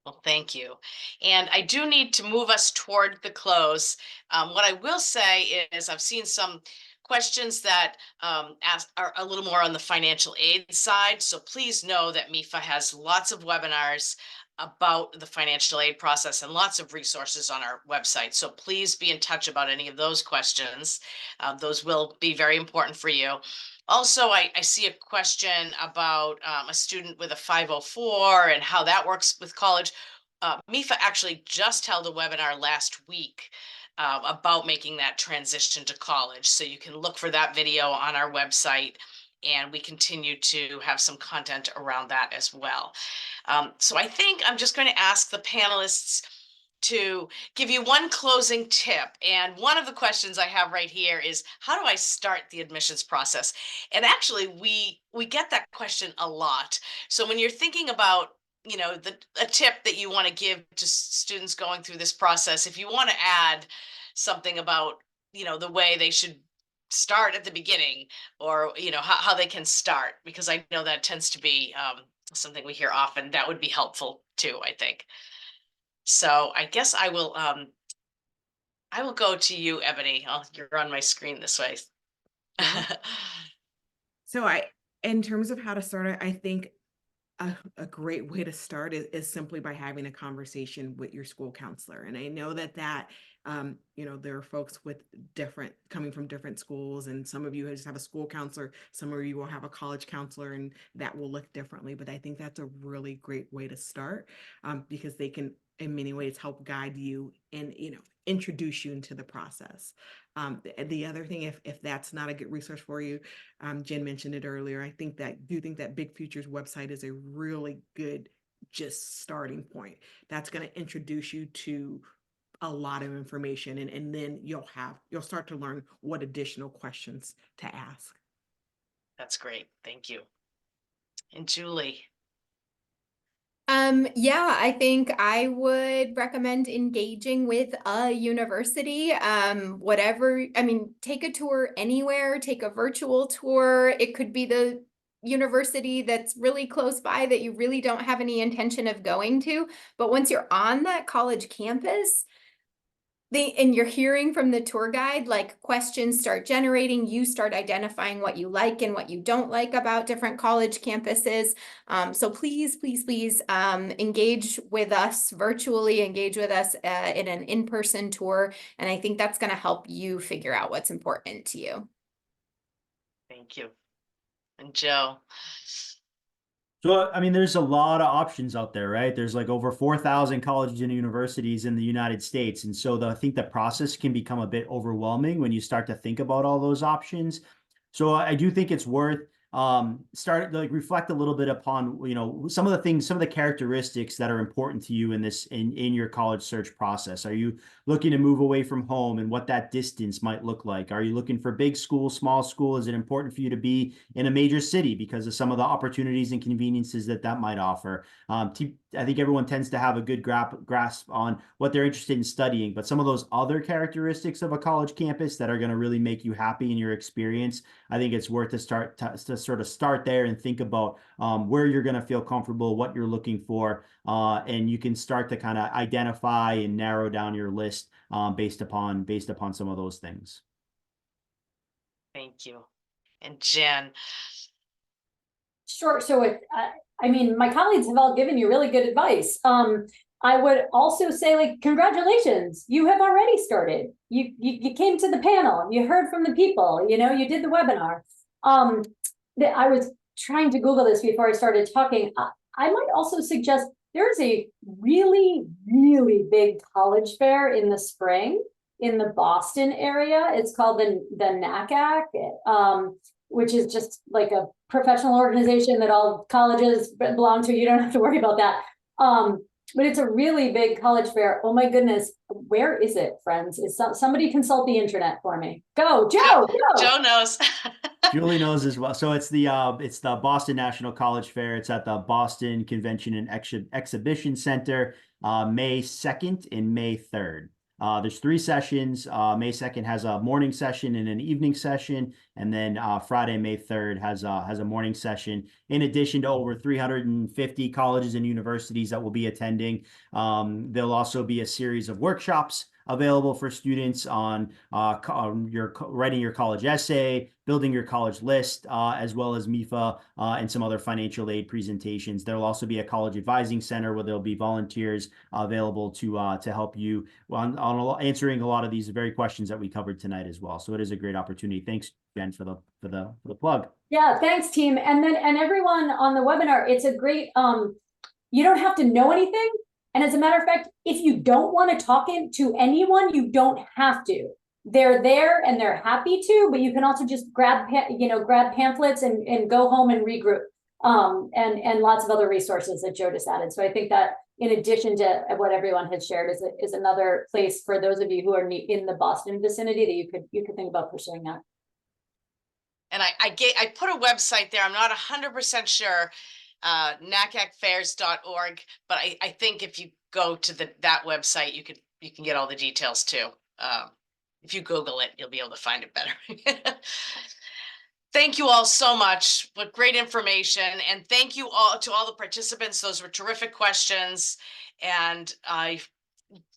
Well, thank you. And I do need to move us toward the close. What I will say is I've seen some questions that are a little more on the financial aid side. So please know that MEFA has lots of webinars about the financial aid process and lots of resources on our website. So please be in touch about any of those questions. Those will be very important for you. Also, I see a question about a student with a 504 and how that works with college. MEFA actually just held a webinar last week about making that transition to college. So you can look for that video on our website, and we continue to have some content around that as well. So I think I'm just going to ask the panelists to give you one closing tip. And one of the questions I have right here is, how do I start the admissions process? And actually, we get that question a lot. So when you're thinking about, you know, a tip that you want to give to students going through this process, if you want to add something about, you know, the way they should start at the beginning, or, you know, how they can start, because I know that tends to be something we hear often, that would be helpful too, I think. So I guess I will go to you, Ebony. You're on my screen this way. So in terms of how to start it, I think a great way to start is simply by having a conversation with your school counselor. And I know that you know, there are folks with coming from different schools, and some of you just have a school counselor, some of you will have a college counselor, and that will look differently. But I think that's a really great way to start, because they can in many ways help guide you and, you know, introduce you into the process. The other thing, if that's not a good resource for you, Jen mentioned it earlier, I think that Big Futures website is a really good just starting point. That's going to introduce you to a lot of information, and then you'll start to learn what additional questions to ask. That's great. Thank you. And Julie. Yeah, I think I would recommend engaging with a university, whatever, I mean, take a tour anywhere, take a virtual tour. It could be the university that's really close by that you really don't have any intention of going to. But once you're on that college campus, and you're hearing from the tour guide, like questions start generating, you start identifying what you like and what you don't like about different college campuses. So please, please, please engage with us virtually, engage with us in an in-person tour. And I think that's going to help you figure out what's important to you. Thank you. And Joe. So, I mean, there's a lot of options out there, right? There's like over 4,000 colleges and universities in the United States. And so I think the process can become a bit overwhelming when you start to think about all those options. So I do think it's worth reflect a little bit upon, you know, some of the characteristics that are important to you in your college search process. Are you looking to move away from home, and what that distance might look like? Are you looking for big school, small school? Is it important for you to be in a major city because of some of the opportunities and conveniences that might offer? I think everyone tends to have a good grasp on what they're interested in studying, but some of those other characteristics of a college campus that are going to really make you happy in your experience, I think it's worth to sort of start there and think about where you're going to feel comfortable, what you're looking for, and you can start to kind of identify and narrow down your list based upon some of those things. Thank you. And Jen. Sure. So I mean, my colleagues have all given you really good advice. I would also say, like, congratulations, you have already started. You came to the panel, you heard from the people, you know, you did the webinar. I was trying to Google this before I started talking. I might also suggest there's a really, really big college fair in the spring in the Boston area. It's called the NACAC, which is just like a professional organization that all colleges belong to. You don't have to worry about that. But it's a really big college fair. Oh my goodness, where is it, friends? Is somebody consult the internet for me? Go, Joe. Go. Joe knows. Julie knows as well. So it's the Boston National College Fair. It's at the Boston Convention and Exhibition Center, May 2nd and May 3rd. There's 3 sessions. May 2nd has a morning session and an evening session, and then Friday, May 3rd has a morning session. In addition to over 350 colleges and universities that will be attending, there'll also be a series of workshops available for students on writing your college essay, building your college list, as well as MEFA and some other financial aid presentations. There will also be a college advising center where there'll be volunteers available to help you on answering a lot of these very questions that we covered tonight as well. So it is a great opportunity. Thanks, Jen, for the plug. Yeah, thanks, team. And everyone on the webinar, it's a great, you don't have to know anything. And as a matter of fact, if you don't want to talk to anyone, you don't have to. They're there and they're happy to, but you can also just grab pamphlets and go home and regroup. And lots of other resources that Joe just added. So I think that in addition to what everyone has shared is another place for those of you who are in the Boston vicinity that you could think about pursuing that. And I put a website there. I'm not 100% sure, nacacfairs.org, but I think if you go to that website, you can get all the details too. If you Google it, you'll be able to find it better. Thank you all so much. What great information. And thank you all to all the participants. Those were terrific questions. And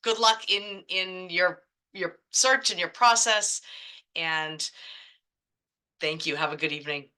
good luck in your search and your process. And thank you. Have a good evening.